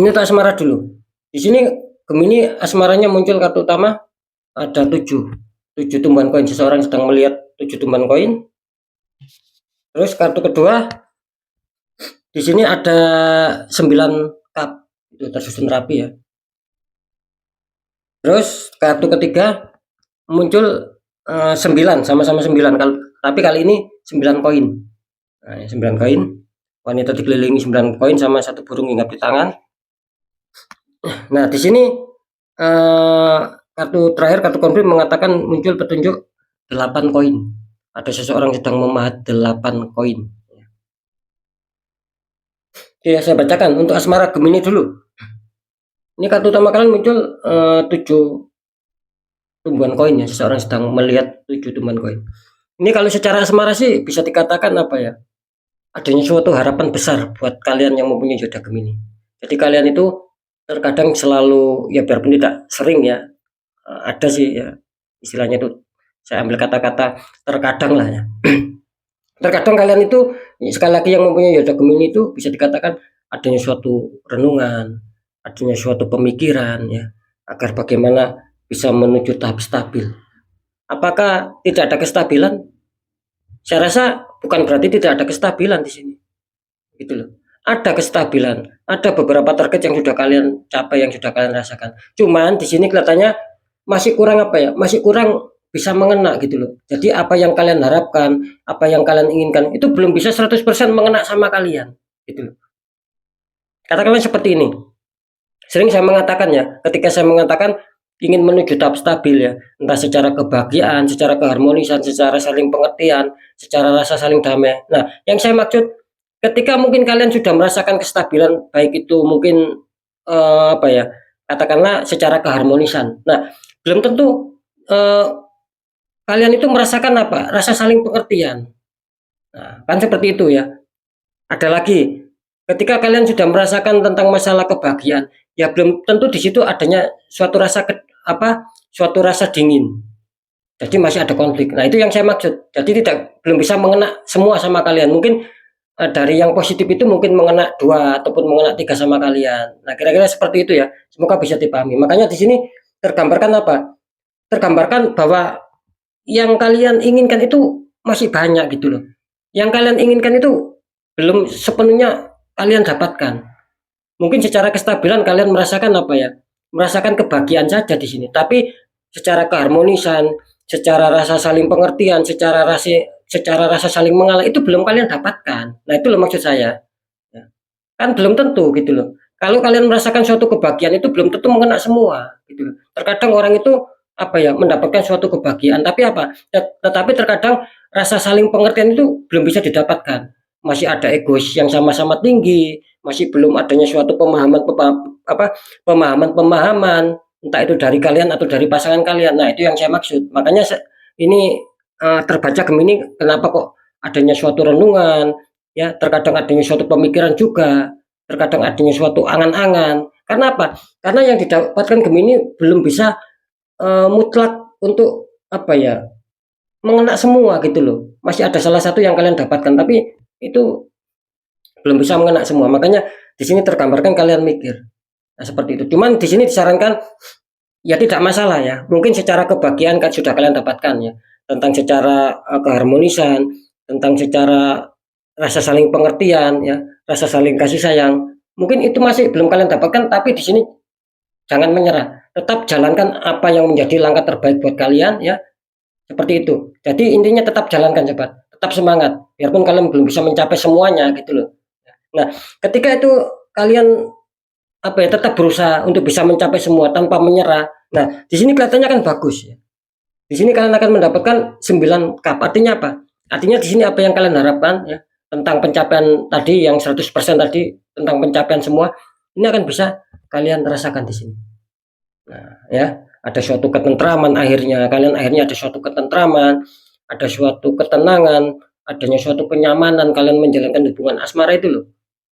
Ini untuk asmara dulu. Di sini Gemini asmaranya muncul kartu utama ada 7. 7 tumbuhan koin, seseorang sedang melihat 7 tumbuhan koin. Terus kartu kedua di sini ada 9 cup, itu tersusun rapi ya. Terus kartu ketiga muncul 9, sama-sama 9, tapi kali ini 9 koin. Nah, 9 koin. Wanita dikelilingi 9 koin sama satu burung hinggap di tangan. Nah, di sini kartu terakhir, kartu konfirm mengatakan muncul petunjuk 8 koin. Ada seseorang sedang memahat 8 koin. Oke, saya bacakan untuk asmara Gemini dulu. Ini kartu utama kalian muncul 7 tumbuhan koin ya, seseorang sedang melihat 7 tumbuhan koin. Ini kalau secara asmara sih bisa dikatakan apa ya? Adanya suatu harapan besar buat kalian yang mempunyai zodiak Gemini. Jadi kalian itu terkadang selalu ya, biarpun tidak sering ya, ada sih ya, istilahnya itu saya ambil kata-kata terkadang lah ya. Terkadang kalian itu sekali lagi yang mempunyai zodiak Gemini itu bisa dikatakan adanya suatu renungan, adanya suatu pemikiran ya, agar bagaimana bisa menuju tahap stabil. Apakah tidak ada kestabilan? Saya rasa bukan berarti tidak ada kestabilan di sini. Gitu loh. Ada kestabilan, ada beberapa target yang sudah kalian capai, yang sudah kalian rasakan. Cuman di sini kelihatannya masih kurang apa ya? Masih kurang bisa mengena gitu loh. Jadi apa yang kalian harapkan, apa yang kalian inginkan itu belum bisa 100% mengena sama kalian, gitu loh. Katakanlah seperti ini. Sering saya mengatakan ya, ketika saya mengatakan ingin menuju tahap stabil ya, entah secara kebahagiaan, secara keharmonisan, secara saling pengertian, secara rasa saling damai. Nah, yang saya maksud ketika mungkin kalian sudah merasakan kestabilan, baik itu mungkin apa ya, katakanlah secara keharmonisan. Nah, belum tentu kalian itu merasakan apa? Rasa saling pengertian. Nah, kan seperti itu ya. Ada lagi, ketika kalian sudah merasakan tentang masalah kebahagiaan, ya belum tentu di situ adanya suatu rasa suatu rasa dingin. Jadi masih ada konflik. Nah, itu yang saya maksud. Jadi belum bisa mengena semua sama kalian. Mungkin dari yang positif itu mungkin mengena 2 ataupun mengena 3 sama kalian. Nah, kira-kira seperti itu ya. Semoga bisa dipahami. Makanya di sini tergambarkan apa? Tergambarkan bahwa yang kalian inginkan itu masih banyak gitu loh. Yang kalian inginkan itu belum sepenuhnya kalian dapatkan. Mungkin secara kestabilan kalian merasakan apa ya? Merasakan kebahagiaan saja di sini. Tapi secara keharmonisan, secara rasa saling pengertian, secara rasa saling mengalah itu belum kalian dapatkan. Nah, itu loh maksud saya. Ya. Kan belum tentu gitu loh. Kalau kalian merasakan suatu kebahagiaan itu belum tentu mengena semua gitu loh. Terkadang orang itu mendapatkan suatu kebahagiaan, tapi tetapi terkadang rasa saling pengertian itu belum bisa didapatkan. Masih ada egois yang sama-sama tinggi, masih belum adanya suatu pemahaman, entah itu dari kalian atau dari pasangan kalian. Nah, itu yang saya maksud. Makanya ini terbaca Gemini, kenapa kok adanya suatu renungan, ya, terkadang adanya suatu pemikiran juga, terkadang adanya suatu angan-angan. Karena apa? Karena yang didapatkan Gemini belum bisa mutlak untuk mengena semua gitu loh. Masih ada salah satu yang kalian dapatkan, tapi itu belum bisa mengena semua. Makanya di sini tergambarkan kalian mikir. Nah, seperti itu. Cuman di sini disarankan ya tidak masalah ya. Mungkin secara kebahagiaan kan sudah kalian dapatkan ya. Tentang secara keharmonisan, tentang secara rasa saling pengertian ya, rasa saling kasih sayang. Mungkin itu masih belum kalian dapatkan, tapi di sini jangan menyerah. Tetap jalankan apa yang menjadi langkah terbaik buat kalian ya. Seperti itu. Jadi intinya tetap jalankan sobat. Tetap semangat. Biarpun kalian belum bisa mencapai semuanya gitu loh. Nah, ketika itu kalian tetap berusaha untuk bisa mencapai semua tanpa menyerah. Nah, di sini kelihatannya kan bagus ya. Di sini kalian akan mendapatkan 9 cup. Artinya apa? Artinya di sini apa yang kalian harapkan ya tentang pencapaian tadi yang 100% tadi, tentang pencapaian semua, ini akan bisa kalian rasakan di sini. Nah, ya, ada suatu ketentraman akhirnya. Kalian akhirnya ada suatu ketentraman, ada suatu ketenangan, adanya suatu kenyamanan kalian menjalankan hubungan asmara itu loh.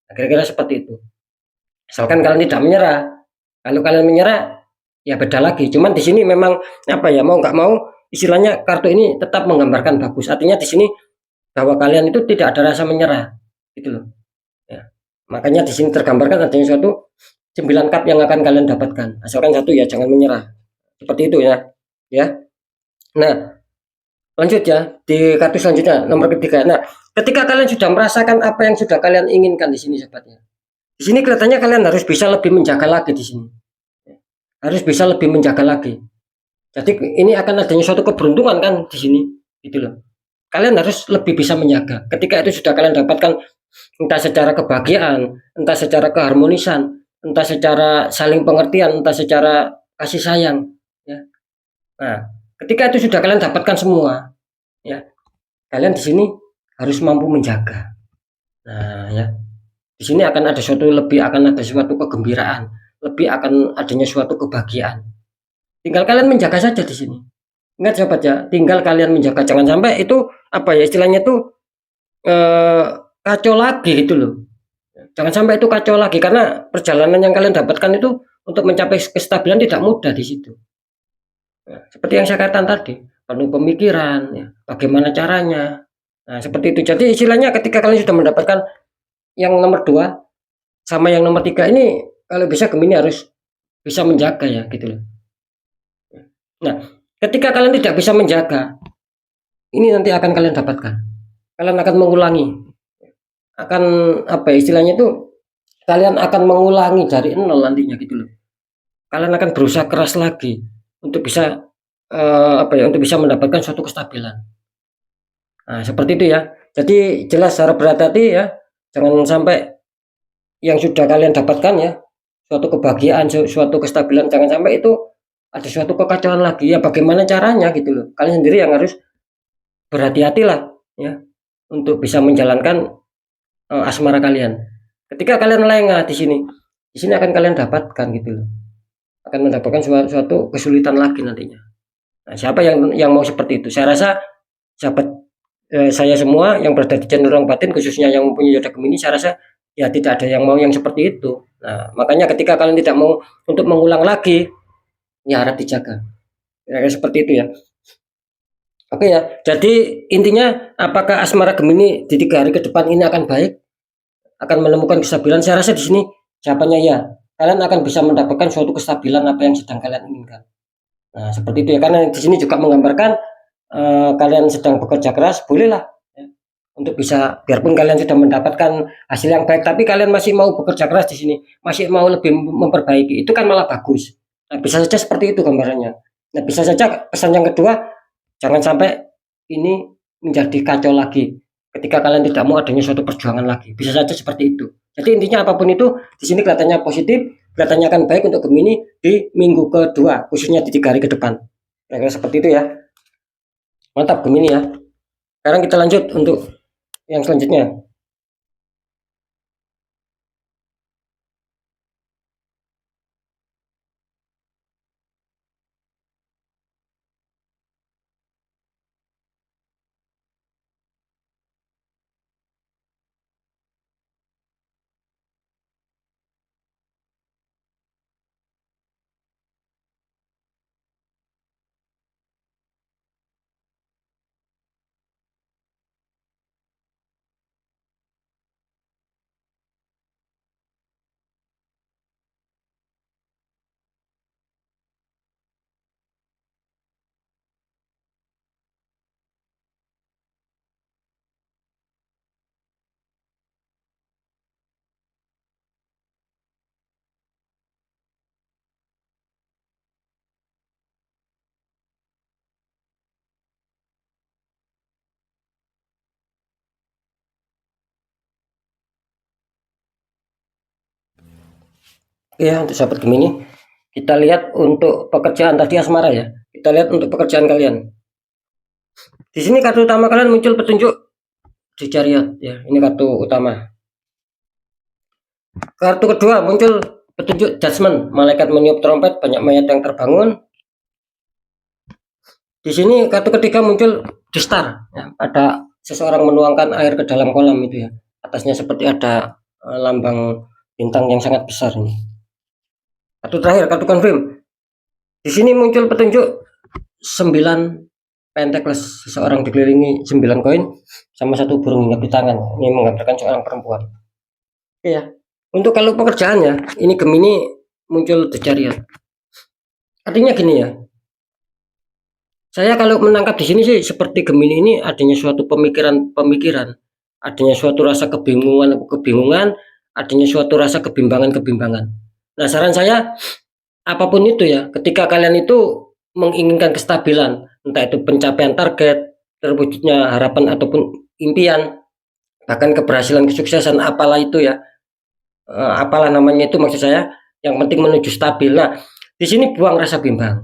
Nah, kira-kira seperti itu. Asalkan kalian tidak menyerah. Kalau kalian menyerah, ya beda lagi. Cuman di sini memang mau nggak mau, istilahnya kartu ini tetap menggambarkan bagus. Artinya di sini bahwa kalian itu tidak ada rasa menyerah, gitu loh. Ya. Makanya di sini tergambarkan adanya suatu 9 cup yang akan kalian dapatkan. Asalkan satu ya jangan menyerah. Seperti itu ya. Ya. Nah, lanjut ya di kartu selanjutnya nomor ketiga. Nah, ketika kalian sudah merasakan apa yang sudah kalian inginkan di sini sobatnya. Di sini kelihatannya kalian harus bisa lebih menjaga lagi di sini. Harus bisa lebih menjaga lagi. Jadi ini akan adanya suatu keberuntungan kan di sini, gitu loh. Kalian harus lebih bisa menjaga. Ketika itu sudah kalian dapatkan entah secara kebahagiaan, entah secara keharmonisan, entah secara saling pengertian, entah secara kasih sayang, ya. Nah, ketika itu sudah kalian dapatkan semua, ya, kalian di sini harus mampu menjaga. Nah, ya. Di sini akan ada suatu kegembiraan, lebih akan adanya suatu kebahagiaan. Tinggal kalian menjaga saja di sini. Ingat sobat ya, tinggal kalian menjaga, jangan sampai itu istilahnya itu kacau lagi gitu loh. Jangan sampai itu kacau lagi karena perjalanan yang kalian dapatkan itu untuk mencapai kestabilan tidak mudah di situ. Nah, seperti yang saya katakan tadi, penuh pemikiran, ya, bagaimana caranya. Nah, seperti itu. Jadi istilahnya ketika kalian sudah mendapatkan yang nomor 2 sama yang nomor 3 ini, kalau bisa Gemini harus bisa menjaga ya gitu loh. Nah, ketika kalian tidak bisa menjaga, ini nanti akan kalian dapatkan. Kalian akan mengulangi. Akan istilahnya itu kalian akan mengulangi dari nol nantinya gitu loh. Kalian akan berusaha keras lagi untuk bisa untuk bisa mendapatkan suatu kestabilan. Nah, seperti itu ya. Jadi jelas harus berhati-hati ya. Jangan sampai yang sudah kalian dapatkan ya, suatu kebahagiaan, suatu kestabilan, jangan sampai itu ada suatu kekacauan lagi. Ya bagaimana caranya gitu loh. Kalian sendiri yang harus berhati-hatilah ya untuk bisa menjalankan asmara kalian. Ketika kalian lengah di sini akan kalian dapatkan gitu loh. Akan mendapatkan suatu kesulitan lagi nantinya. Nah, siapa yang mau seperti itu? Saya rasa sahabat saya semua yang berada di channel Ruang Batin, khususnya yang mempunyai zodiak Gemini, saya rasa ya tidak ada yang mau yang seperti itu. Nah, makanya ketika kalian tidak mau untuk mengulang lagi, ya harap dijaga. Ya, seperti itu ya. Oke ya. Jadi intinya, apakah asmara Gemini di 3 hari ke depan ini akan baik, akan menemukan kestabilan? Saya rasa di sini jawabannya ya. Kalian akan bisa mendapatkan suatu kestabilan apa yang sedang kalian inginkan. Nah, seperti itu ya. Karena di sini juga menggambarkan kalian sedang bekerja keras, bolehlah ya, untuk bisa, biarpun kalian sudah mendapatkan hasil yang baik, tapi kalian masih mau bekerja keras di sini, masih mau lebih memperbaiki, itu kan malah bagus. Nah, bisa saja seperti itu gambarannya. Nah, bisa saja pesan yang kedua, jangan sampai ini menjadi kacau lagi ketika kalian tidak mau adanya suatu perjuangan lagi. Bisa saja seperti itu. Jadi intinya apapun itu, di sini kelihatannya positif, kelihatannya akan baik untuk Gemini di minggu kedua, khususnya di 3 hari ke depan. Kira-kira seperti itu ya. Mantap Gemini ya. Sekarang kita lanjut untuk yang selanjutnya. Ya, untuk sahabat Gemini, kita lihat untuk pekerjaan tadi asmara ya. Kita lihat untuk pekerjaan kalian. Di sini kartu utama kalian muncul petunjuk di Chariot ya. Ini kartu utama. Kartu kedua muncul petunjuk Judgment, malaikat meniup trompet, banyak mayat yang terbangun. Di sini kartu ketiga muncul The Star ya. Ada seseorang menuangkan air ke dalam kolam itu ya. Atasnya seperti ada lambang bintang yang sangat besar ini. Kartu terakhir, kartu confirm. Di sini muncul petunjuk 9 Pentacles, seseorang dikelilingi 9 koin sama 1 burung hinggap di tangan. Ini menggambarkan seorang perempuan. Oke ya. Untuk kalau pekerjaannya, ini Gemini muncul The Chariot. Artinya gini ya. Saya kalau menangkap di sini sih seperti Gemini ini adanya suatu pemikiran-pemikiran, adanya suatu rasa kebingungan, adanya suatu rasa kebimbangan. Nah, saran saya apapun itu ya, ketika kalian itu menginginkan kestabilan, entah itu pencapaian target, terwujudnya harapan ataupun impian, bahkan keberhasilan, kesuksesan, apalah itu ya, apalah namanya itu, maksud saya, yang penting menuju stabil. Nah, di sini buang rasa bimbang,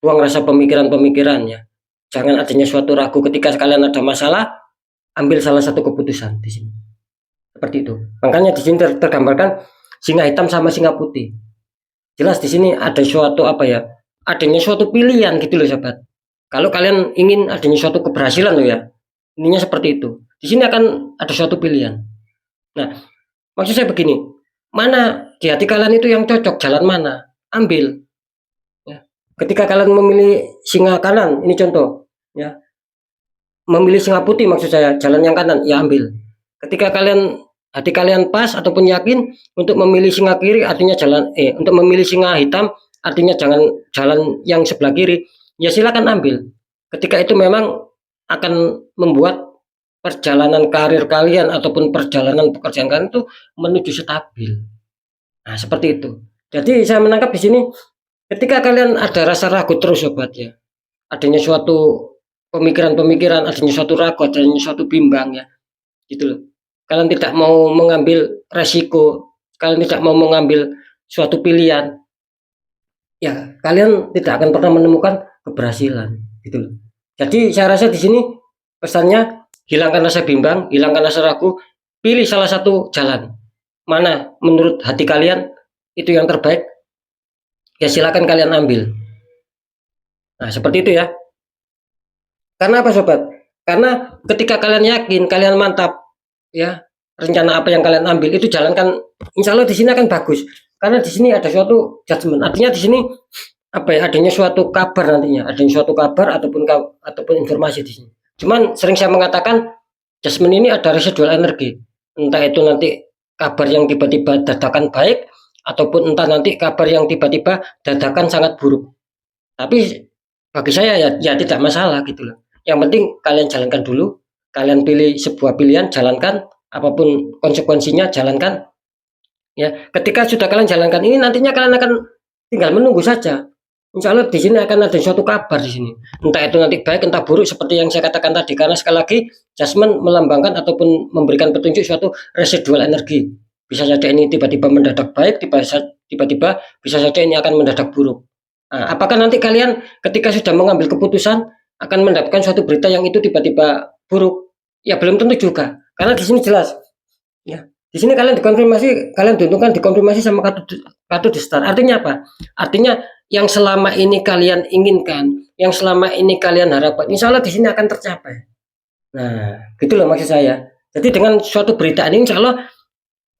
buang rasa pemikiran-pemikiran ya. Jangan adanya suatu ragu ketika kalian ada masalah, ambil salah satu keputusan di sini. Seperti itu. Makanya di sini tergambarkan singa hitam sama singa putih. Jelas di sini ada suatu apa ya? Adanya suatu pilihan gitu loh sahabat. Kalau kalian ingin adanya suatu keberhasilan loh ya. Ininya seperti itu. Di sini akan ada suatu pilihan. Nah, maksud saya begini, mana di hati kalian itu yang cocok, jalan mana? Ambil. Ya. Ketika kalian memilih singa kanan, ini contoh, ya. Memilih singa putih maksud saya, jalan yang kanan, ya ambil. Ketika hati kalian pas ataupun yakin untuk memilih singa kiri, artinya untuk memilih singa hitam, artinya jangan jalan yang sebelah kiri, ya silakan ambil. Ketika itu memang akan membuat perjalanan karir kalian ataupun perjalanan pekerjaan kalian itu menuju stabil. Nah, seperti itu. Jadi saya menangkap di sini, ketika kalian ada rasa ragu terus sobat ya, adanya suatu pemikiran-pemikiran, adanya suatu ragu, adanya suatu bimbang ya, gitu loh. Kalian tidak mau mengambil resiko, kalian tidak mau mengambil suatu pilihan, ya kalian tidak akan pernah menemukan keberhasilan, gitu loh. Jadi saya rasa di sini pesannya, hilangkan rasa bimbang, hilangkan rasa ragu, pilih salah satu jalan. Mana menurut hati kalian itu yang terbaik, ya silakan kalian ambil. Nah, seperti itu ya. Karena apa sobat? Karena ketika kalian yakin, kalian mantap ya, rencana apa yang kalian ambil itu jalankan, insya Allah di sini akan bagus. Karena di sini ada suatu judgement. Artinya di sini apa ya, adanya suatu kabar nantinya, adanya suatu kabar ataupun informasi di sini. Cuman sering saya mengatakan judgement ini ada residual energi. Entah itu nanti kabar yang tiba-tiba dadakan baik ataupun entah nanti kabar yang tiba-tiba dadakan sangat buruk. Tapi bagi saya ya tidak masalah gitu loh. Yang penting kalian jalankan dulu, kalian pilih sebuah pilihan, jalankan, apapun konsekuensinya jalankan. Ya, ketika sudah kalian jalankan ini nantinya kalian akan tinggal menunggu saja. Insya Allah di sini akan ada suatu kabar di sini. Entah itu nanti baik, entah buruk seperti yang saya katakan tadi. Karena sekali lagi, jasmine melambangkan ataupun memberikan petunjuk suatu residual energi. Bisa saja ini tiba-tiba mendadak baik, tiba-tiba bisa saja ini akan mendadak buruk. Nah, apakah nanti kalian ketika sudah mengambil keputusan akan mendapatkan suatu berita yang itu tiba-tiba buruk? Ya belum tentu juga. Karena di sini jelas. Ya, di sini kalian dikonfirmasi, kalian diuntungkan dikonfirmasi sama kartu di start. Artinya apa? Artinya yang selama ini kalian inginkan, yang selama ini kalian harapkan, insya Allah di sini akan tercapai. Nah, gitu loh maksud saya. Jadi dengan suatu berita ini, insya Allah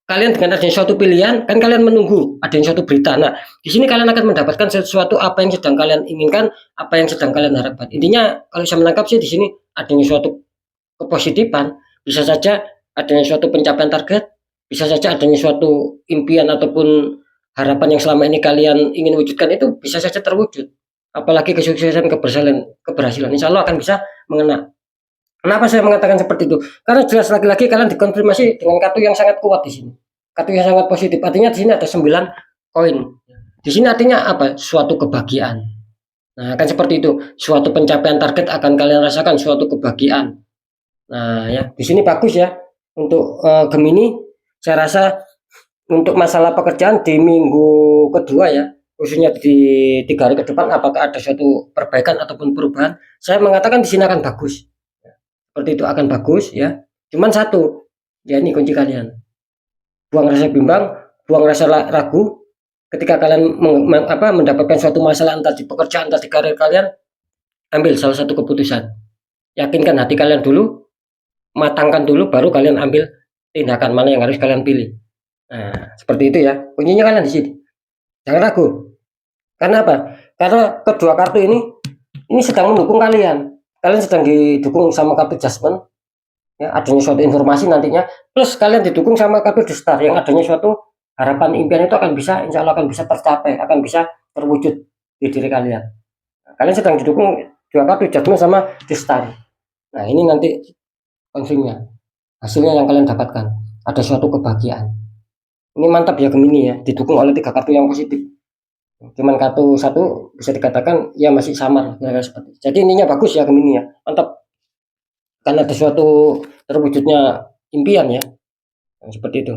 kalian dengan adanya suatu pilihan, kan kalian menunggu adanya suatu berita. Nah, di sini kalian akan mendapatkan sesuatu apa yang sedang kalian inginkan, apa yang sedang kalian harapkan. Intinya kalau saya menangkap sih di sini adanya suatu kepositifan, bisa saja adanya suatu pencapaian target, bisa saja adanya suatu impian ataupun harapan yang selama ini kalian ingin wujudkan itu bisa saja terwujud. Apalagi kesuksesan, keberhasilan, insya Allah akan bisa mengena. Kenapa saya mengatakan seperti itu? Karena jelas lagi-lagi kalian dikonfirmasi dengan kartu yang sangat kuat di sini. Kartu yang sangat positif. Artinya di sini ada 9 koin. Di sini artinya apa? Suatu kebahagiaan. Nah, kan seperti itu. Suatu pencapaian target akan kalian rasakan, suatu kebahagiaan. Nah, ya, di sini bagus ya. Untuk Gemini, saya rasa untuk masalah pekerjaan di minggu kedua ya, khususnya di 3 hari ke depan, apakah ada suatu perbaikan ataupun perubahan? Saya mengatakan di sini akan bagus. Seperti itu akan bagus ya. Cuman satu, ya ini kunci kalian. Buang rasa bimbang, buang rasa ragu. Ketika kalian mendapatkan suatu masalah entah di pekerjaan, entah di karir kalian, ambil salah satu keputusan. Yakinkan hati kalian dulu, matangkan dulu, baru kalian ambil tindakan mana yang harus kalian pilih. Nah, seperti itu ya. Kuncinya kalian di sini. Jangan ragu. Karena apa? Karena kedua kartu ini sedang mendukung kalian. Kalian sedang didukung sama kartu Jasmine. Ya, adanya suatu informasi nantinya. Plus kalian didukung sama kartu The Star yang adanya suatu harapan impian itu akan bisa, insya Allah akan bisa tercapai, akan bisa terwujud di diri kalian. Nah, kalian sedang didukung dua kartu Jasmine sama The Star. Nah, ini nanti konfirmnya. Hasilnya yang kalian dapatkan. Ada suatu kebahagiaan. Ini mantap ya Gemini ya, didukung oleh 3 kartu yang positif. Cuman kartu satu bisa dikatakan ya masih samar seperti itu. Jadi ininya bagus ya Gemini ya, mantap. Karena ada suatu terwujudnya impian ya, seperti itu.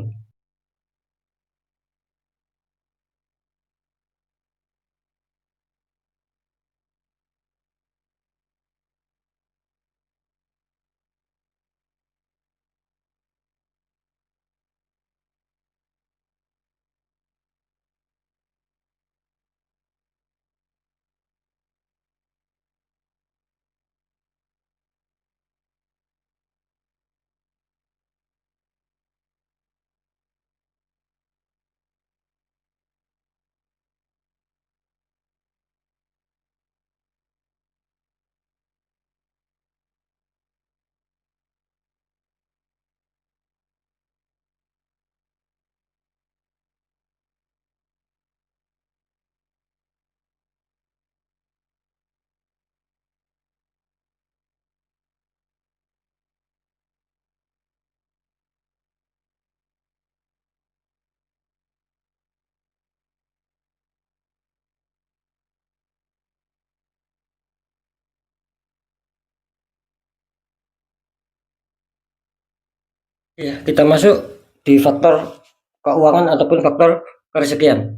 Ya, kita masuk di faktor keuangan ataupun faktor kerezekian.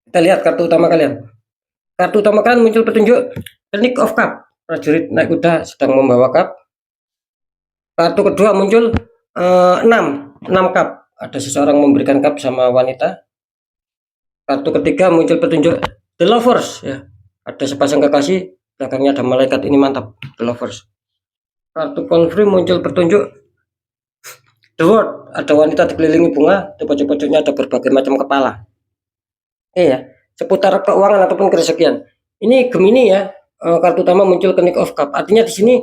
Kita lihat kartu utama kalian. Kartu utama kalian muncul petunjuk Knight of Cup, prajurit naik kuda sedang membawa cup. Kartu kedua muncul 6 cup, ada seseorang memberikan cup sama wanita. Kartu ketiga muncul petunjuk The Lovers ya. Ada sepasang kekasih, belakangnya ada malaikat, ini mantap, The Lovers. Kartu konfirm muncul petunjuk The World, ada wanita dikelilingi bunga, di pojok-pojoknya ada berbagai macam kepala. Iya, seputar keuangan ataupun kerezekian. Ini Gemini ya, kartu utama muncul King of Cup. Artinya di sini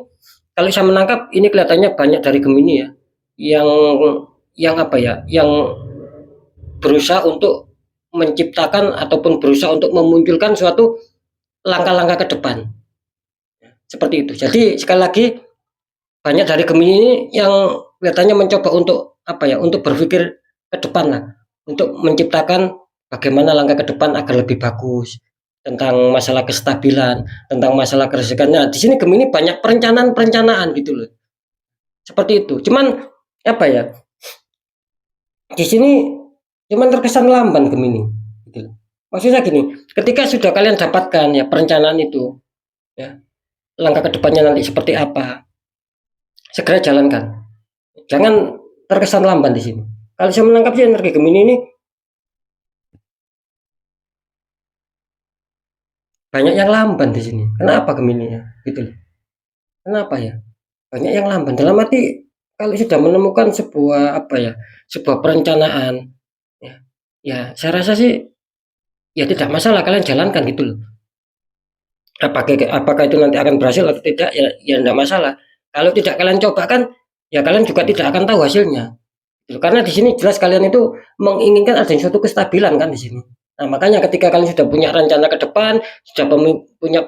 kalau saya menangkap ini kelihatannya banyak dari Gemini ya, yang apa ya, yang berusaha untuk menciptakan ataupun berusaha untuk memunculkan suatu langkah-langkah ke depan. Seperti itu. Jadi sekali lagi banyak dari Gemini ini yang kelihatannya mencoba untuk apa ya, untuk berpikir ke depan lah, untuk menciptakan bagaimana langkah ke depan agar lebih bagus, tentang masalah kestabilan, tentang masalah kerezekiannya. Di sini Gemini banyak perencanaan-perencanaan gitu loh. Seperti itu. Cuman apa ya? Di sini cuman terkesan lamban Gemini gitu. Maksudnya gini, ketika sudah kalian dapatkan ya perencanaan itu, ya, langkah ke depannya nanti seperti apa, segera jalankan. Jangan terkesan lamban di sini. Kalau saya menangkap sih energi Gemini ini banyak yang lamban di sini. Kenapa Gemini ya? Gitu loh. Kenapa ya? Banyak yang lamban. Dalam arti kalau sudah menemukan sebuah apa ya, sebuah perencanaan, ya, ya saya rasa sih ya tidak masalah kalian jalankan gitu loh. Apakah itu nanti akan berhasil atau tidak ya, ya tidak masalah. Kalau tidak kalian coba kan, ya kalian juga tidak akan tahu hasilnya. Gitu. Karena di sini jelas kalian itu menginginkan adanya suatu kestabilan kan di sini. Nah, makanya ketika kalian sudah punya rencana ke depan, sudah punya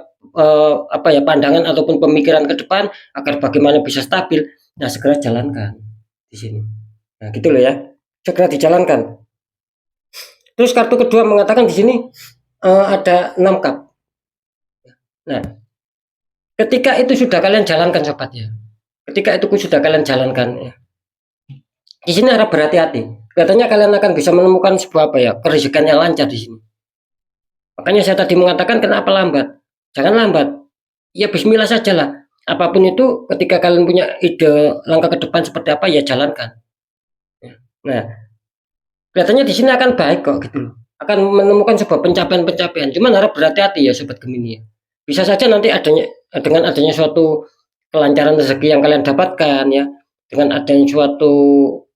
apa ya pandangan ataupun pemikiran ke depan agar bagaimana bisa stabil, nah segera jalankan di sini. Nah, gitu loh ya. Segera dijalankan. Terus kartu kedua mengatakan di sini ada 6 cup. Nah, ketika itu sudah kalian jalankan sobat ya. Ketika itu sudah kalian jalankan ya. Di sini harap berhati-hati. Katanya kalian akan bisa menemukan sebuah apa ya, kerezekian yang lancar di sini. Makanya saya tadi mengatakan kenapa lambat. Jangan lambat. Ya bismillah saja lah. Apapun itu ketika kalian punya ide langkah ke depan seperti apa ya jalankan. Nah, kelihatannya di sini akan baik kok gitu loh. Akan menemukan sebuah pencapaian-pencapaian. Cuman harap berhati-hati ya sobat Gemini ya. Bisa saja nanti dengan adanya suatu kelancaran rezeki yang kalian dapatkan ya, dengan adanya suatu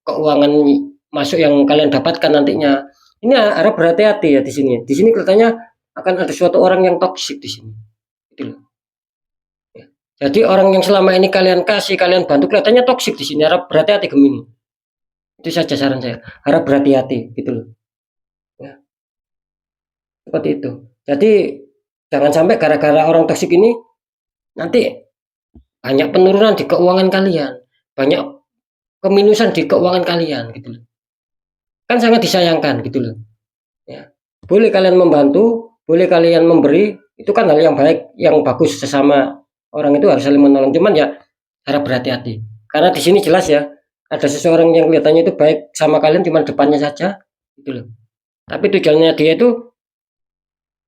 keuangan masuk yang kalian dapatkan nantinya. Ini harap berhati-hati ya di sini. Di sini kelihatannya akan ada suatu orang yang toksik di sini. Gitu loh. Ya. Jadi orang yang selama ini kalian kasih, kalian bantu kelihatannya toksik di sini. Harap berhati-hati Gemini. Itu saja saran saya. Harap berhati-hati gitu loh. Ya. Seperti itu. Jadi jangan sampai gara-gara orang toksik ini nanti banyak penurunan di keuangan kalian, banyak keminusan di keuangan kalian gitu loh. Kan sangat disayangkan gitu loh. Ya. Boleh kalian membantu, boleh kalian memberi, itu kan hal yang baik, yang bagus sesama orang itu harus saling menolong. Cuman ya harap berhati-hati. Karena di sini jelas ya, ada seseorang yang kelihatannya itu baik sama kalian cuma depannya saja gitu loh. Tapi tujuannya dia itu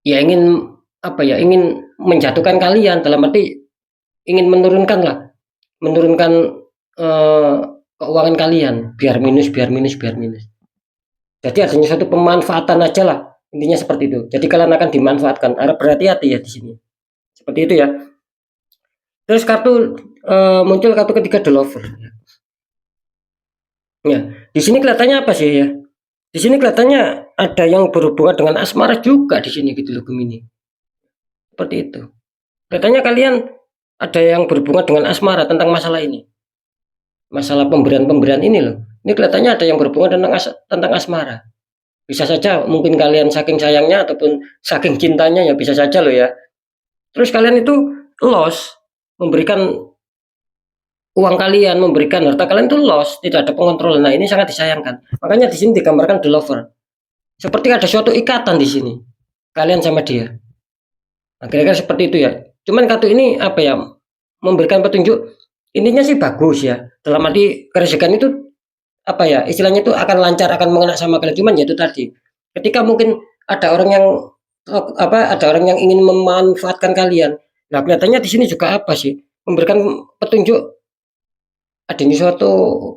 ya ingin apa ya, ingin menjatuhkan kalian dalam arti ingin menurunkan lah, menurunkan keuangan kalian biar minus, biar minus, biar minus. Jadi adanya satu pemanfaatan aja lah, intinya seperti itu. Jadi kalian akan dimanfaatkan. Harap berhati-hati ya di sini. Seperti itu ya. Terus kartu muncul kartu ketiga The Lover. Ya, di sini kelihatannya apa sih ya? Di sini kelihatannya ada yang berhubungan dengan asmara juga di sini gitu loh Gemini. Seperti itu. Kelihatannya kalian ada yang berhubungan dengan asmara tentang masalah ini. Masalah pemberian-pemberian ini loh. Ini kelihatannya ada yang berhubungan tentang asmara. Bisa saja mungkin kalian saking sayangnya ataupun saking cintanya ya bisa saja loh ya. Terus kalian itu loss, memberikan uang kalian, memberikan harta kalian itu loss, tidak ada pengontrolan. Nah, ini sangat disayangkan. Makanya di sini digambarkan The Lover. Seperti ada suatu ikatan di sini. Kalian sama dia. Nah, kira-kira seperti itu ya. Cuman kartu ini apa ya? Memberikan petunjuk intinya sih bagus ya. Dalam arti kerezekian itu apa ya? Istilahnya itu akan lancar, akan mengena sama kalian. Cuman ya itu tadi. Ketika mungkin ada orang yang ada orang yang ingin memanfaatkan kalian. Nah, kelihatannya di sini juga apa sih? Memberikan petunjuk adanya suatu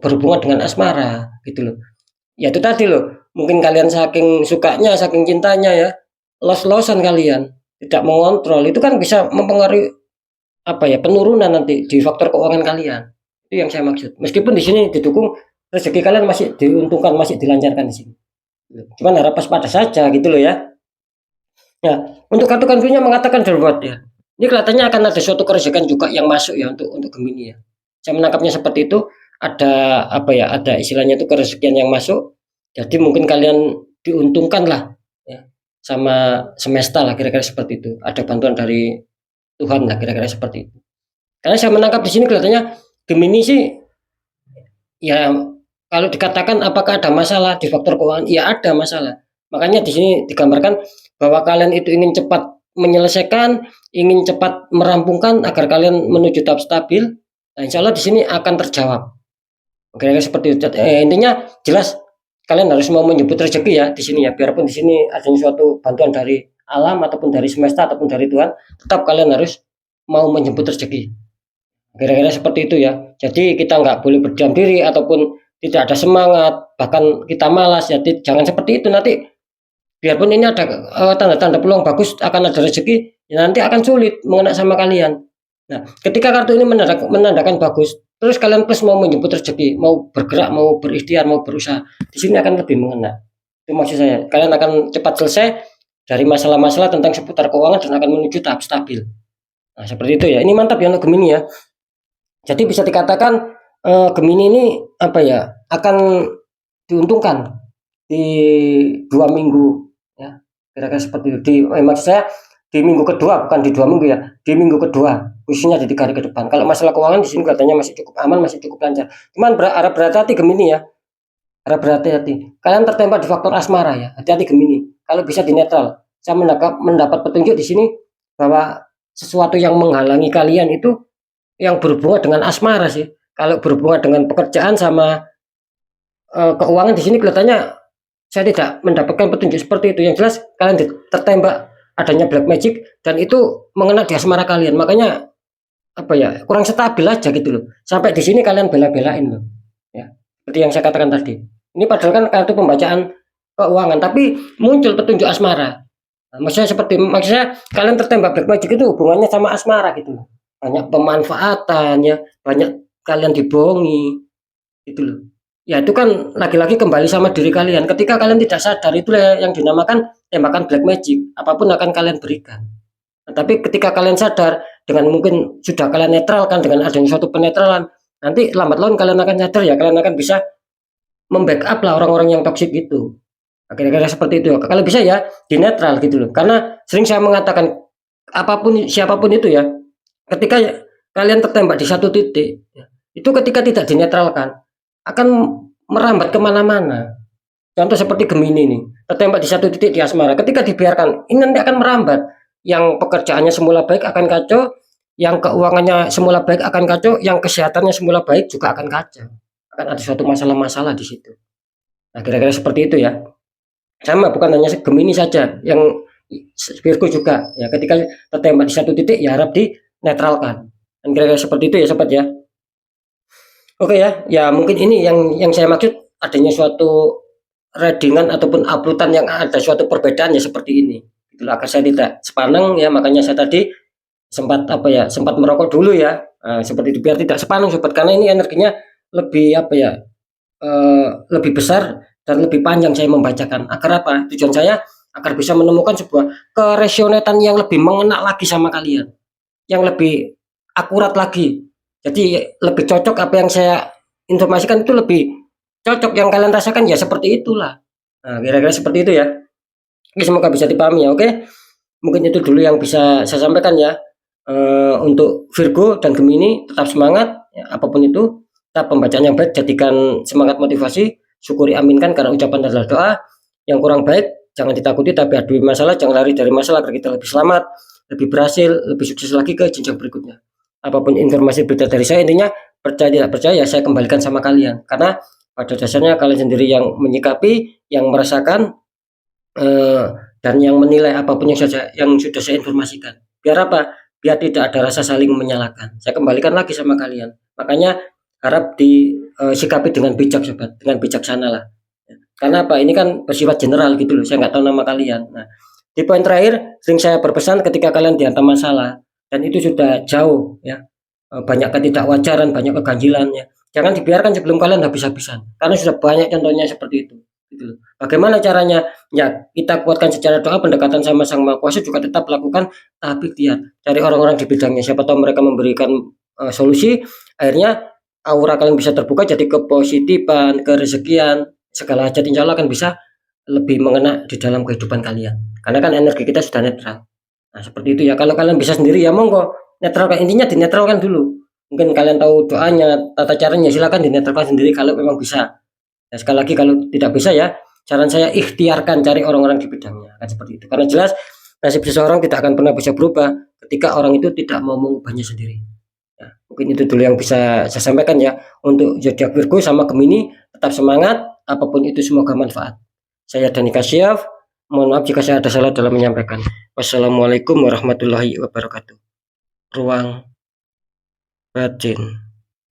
berhubungan dengan asmara gitu loh. Ya itu tadi loh, mungkin kalian saking sukanya, saking cintanya ya, los-losan kalian. tidak mengontrol, itu kan bisa mempengaruhi penurunan nanti di faktor keuangan kalian. Itu yang saya maksud. Meskipun di sini didukung rezeki kalian masih diuntungkan, masih dilancarkan di sini. Cuman harap waspada saja gitu loh ya. Ya, untuk kartu kandinya mengatakan darurat ya. Ini kelihatannya akan ada suatu kerejekan juga yang masuk ya untuk Gemini ya. Saya menangkapnya seperti itu. Ada ada istilahnya itu kerezekian yang masuk. Jadi mungkin kalian diuntungkan lah ya, sama semesta lah kira-kira seperti itu. Ada bantuan dari Tuhan lah kira-kira seperti itu. Karena saya menangkap di sini kelihatannya Gemini sih ya, kalau dikatakan apakah ada masalah di faktor keuangan, ya ada masalah. Makanya di sini digambarkan bahwa kalian itu ingin cepat menyelesaikan, ingin cepat merampungkan agar kalian menuju tahap stabil. Nah, insya Allah di sini akan terjawab. Kira-kira seperti itu. Intinya jelas kalian harus mau menyebut rezeki ya di sini ya. Biarpun di sini ada suatu bantuan dari alam ataupun dari semesta ataupun dari Tuhan, tetap kalian harus mau menyebut rezeki. Kira-kira seperti itu ya. Jadi kita nggak boleh berdiam diri ataupun tidak ada semangat, bahkan kita malas ya. Jangan seperti itu nanti. Biarpun ini ada tanda-tanda peluang bagus akan ada rezeki, ya nanti akan sulit mengena sama kalian. Nah, ketika kartu ini menandakan bagus, terus kalian plus mau menyebut rezeki, mau bergerak, mau berikhtiar, mau berusaha, di sini akan lebih mengena. Itu maksud saya. Kalian akan cepat selesai dari masalah-masalah tentang seputar keuangan dan akan menuju tahap stabil. Nah, seperti itu ya. Ini mantap ya untuk Gemini ya. Jadi bisa dikatakan Gemini ini akan diuntungkan di 2 minggu ya, kira-kira seperti itu. Maksud saya di minggu kedua, bukan di 2 minggu ya, di minggu kedua khususnya di 3 hari ke depan. Kalau masalah keuangan di sini kelihatannya masih cukup aman, masih cukup lancar. Cuman harap berhati-hati Gemini ya, harap berhati-hati. Kalian tertembak di faktor asmara ya, hati-hati Gemini. Kalau bisa di netral. Saya mendapat petunjuk di sini bahwa sesuatu yang menghalangi kalian itu yang berhubungan dengan asmara sih. Kalau berhubungan dengan pekerjaan sama keuangan di sini kelihatannya saya tidak mendapatkan petunjuk seperti itu. Yang jelas kalian tertembak adanya black magic dan itu mengena di asmara kalian. Makanya kurang stabil aja gitu loh. Sampai di sini kalian bela-belain loh. Ya, seperti yang saya katakan tadi. Ini padahal kan kartu pembacaan keuangan, tapi muncul petunjuk asmara. Nah, maksudnya kalian tertembak black magic itu hubungannya sama asmara gitu loh. Banyak pemanfaatannya, banyak kalian dibohongi gitu loh. Ya itu kan lagi-lagi kembali sama diri kalian. Ketika kalian tidak sadar, itulah yang dinamakan tembakan black magic. Apapun akan kalian berikan. Nah, tapi ketika kalian sadar, dengan mungkin sudah kalian netralkan dengan adanya suatu penetralan, nanti lambat laun kalian akan sadar ya, kalian akan bisa membackup lah orang-orang yang toksik itu. Kira-kira seperti itu. Kalau bisa ya di netral gitu loh. Karena sering saya mengatakan apapun siapapun itu ya, ketika kalian tertembak di satu titik, itu ketika tidak dinetralkan akan merambat kemana-mana. Contoh seperti Gemini nih, tertembak di satu titik di asmara. Ketika dibiarkan, ini nanti akan merambat. Yang pekerjaannya semula baik akan kacau, yang keuangannya semula baik akan kacau, yang kesehatannya semula baik juga akan kacau. Akan ada suatu masalah-masalah di situ. Nah, kira-kira seperti itu ya. Sama, bukan hanya Gemini saja, yang Virgo juga. Ya, ketika tertembak di satu titik, ya harap dinetralkan. Dan kira-kira seperti itu ya, sobat ya. Oke ya, ya mungkin ini yang saya maksud adanya suatu readingan ataupun uploadan yang ada suatu perbedaan ya seperti ini. Itulah agar saya tidak sepaneng ya, makanya saya tadi sempat sempat merokok dulu ya. Seperti itu biar tidak sepaneng sobat, karena ini energinya lebih lebih besar dan lebih panjang saya membacakan. Agar apa? Tujuan saya agar bisa menemukan sebuah keresionetan yang lebih mengena lagi sama kalian. Yang lebih akurat lagi. Jadi lebih cocok apa yang saya informasikan itu lebih cocok yang kalian rasakan ya seperti itulah. Nah, kira-kira seperti itu ya. Oke, semoga bisa dipahami ya. Oke. Mungkin itu dulu yang bisa saya sampaikan ya. Untuk Virgo dan Gemini tetap semangat ya, apapun itu. Tetap pembacaan yang baik jadikan semangat motivasi, syukuri aminkan karena ucapan adalah doa. Yang kurang baik jangan ditakuti tapi hadui masalah, jangan lari dari masalah agar kita lebih selamat, lebih berhasil, lebih sukses lagi ke jenjang berikutnya. Apapun informasi berita dari saya, intinya percaya tidak percaya saya kembalikan sama kalian, karena pada dasarnya kalian sendiri yang menyikapi, yang merasakan dan yang menilai apapun yang sudah saya informasikan. Biar apa? Biar tidak ada rasa saling menyalahkan. Saya kembalikan lagi sama kalian. Makanya harap disikapi dengan bijak sobat, dengan bijaksana lah. Karena apa? Ini kan bersifat general gitu loh. Saya nggak tahu nama kalian. Nah, Di poin terakhir, sering saya berpesan ketika kalian dihantam masalah dan itu sudah jauh ya, banyak ketidakwajaran, banyak keganjilan ya. Jangan dibiarkan sebelum kalian habis-habisan. Karena sudah banyak contohnya seperti itu. Gitu. Bagaimana caranya? Ya, kita kuatkan secara doa, pendekatan sama Sang Maha Kuasa juga tetap lakukan, tapi lihat cari orang-orang di bidangnya. Siapa tahu mereka memberikan solusi, akhirnya aura kalian bisa terbuka jadi kepositifan, kerezekian, segala hajat insya Allah akan bisa lebih mengena di dalam kehidupan kalian. Karena kan energi kita sudah netral. Nah, seperti itu ya. Kalau kalian bisa sendiri ya monggo. Netralkan, intinya dinetralkan dulu. Mungkin kalian tahu doanya, tata caranya, silakan dinetralkan sendiri kalau memang bisa. Ya, sekali lagi kalau tidak bisa ya, saran saya ikhtiarkan cari orang-orang di bidangnya. Kan seperti itu. Karena jelas nasib seseorang tidak akan pernah bisa berubah ketika orang itu tidak mau mengubahnya sendiri. Ya, mungkin itu dulu yang bisa saya sampaikan ya. Untuk zodiak Virgo sama Gemini tetap semangat, apapun itu semoga manfaat. Saya Dani Kasyaf, mohon maaf jika saya ada salah dalam menyampaikan. Wassalamualaikum warahmatullahi wabarakatuh. Ruang batin.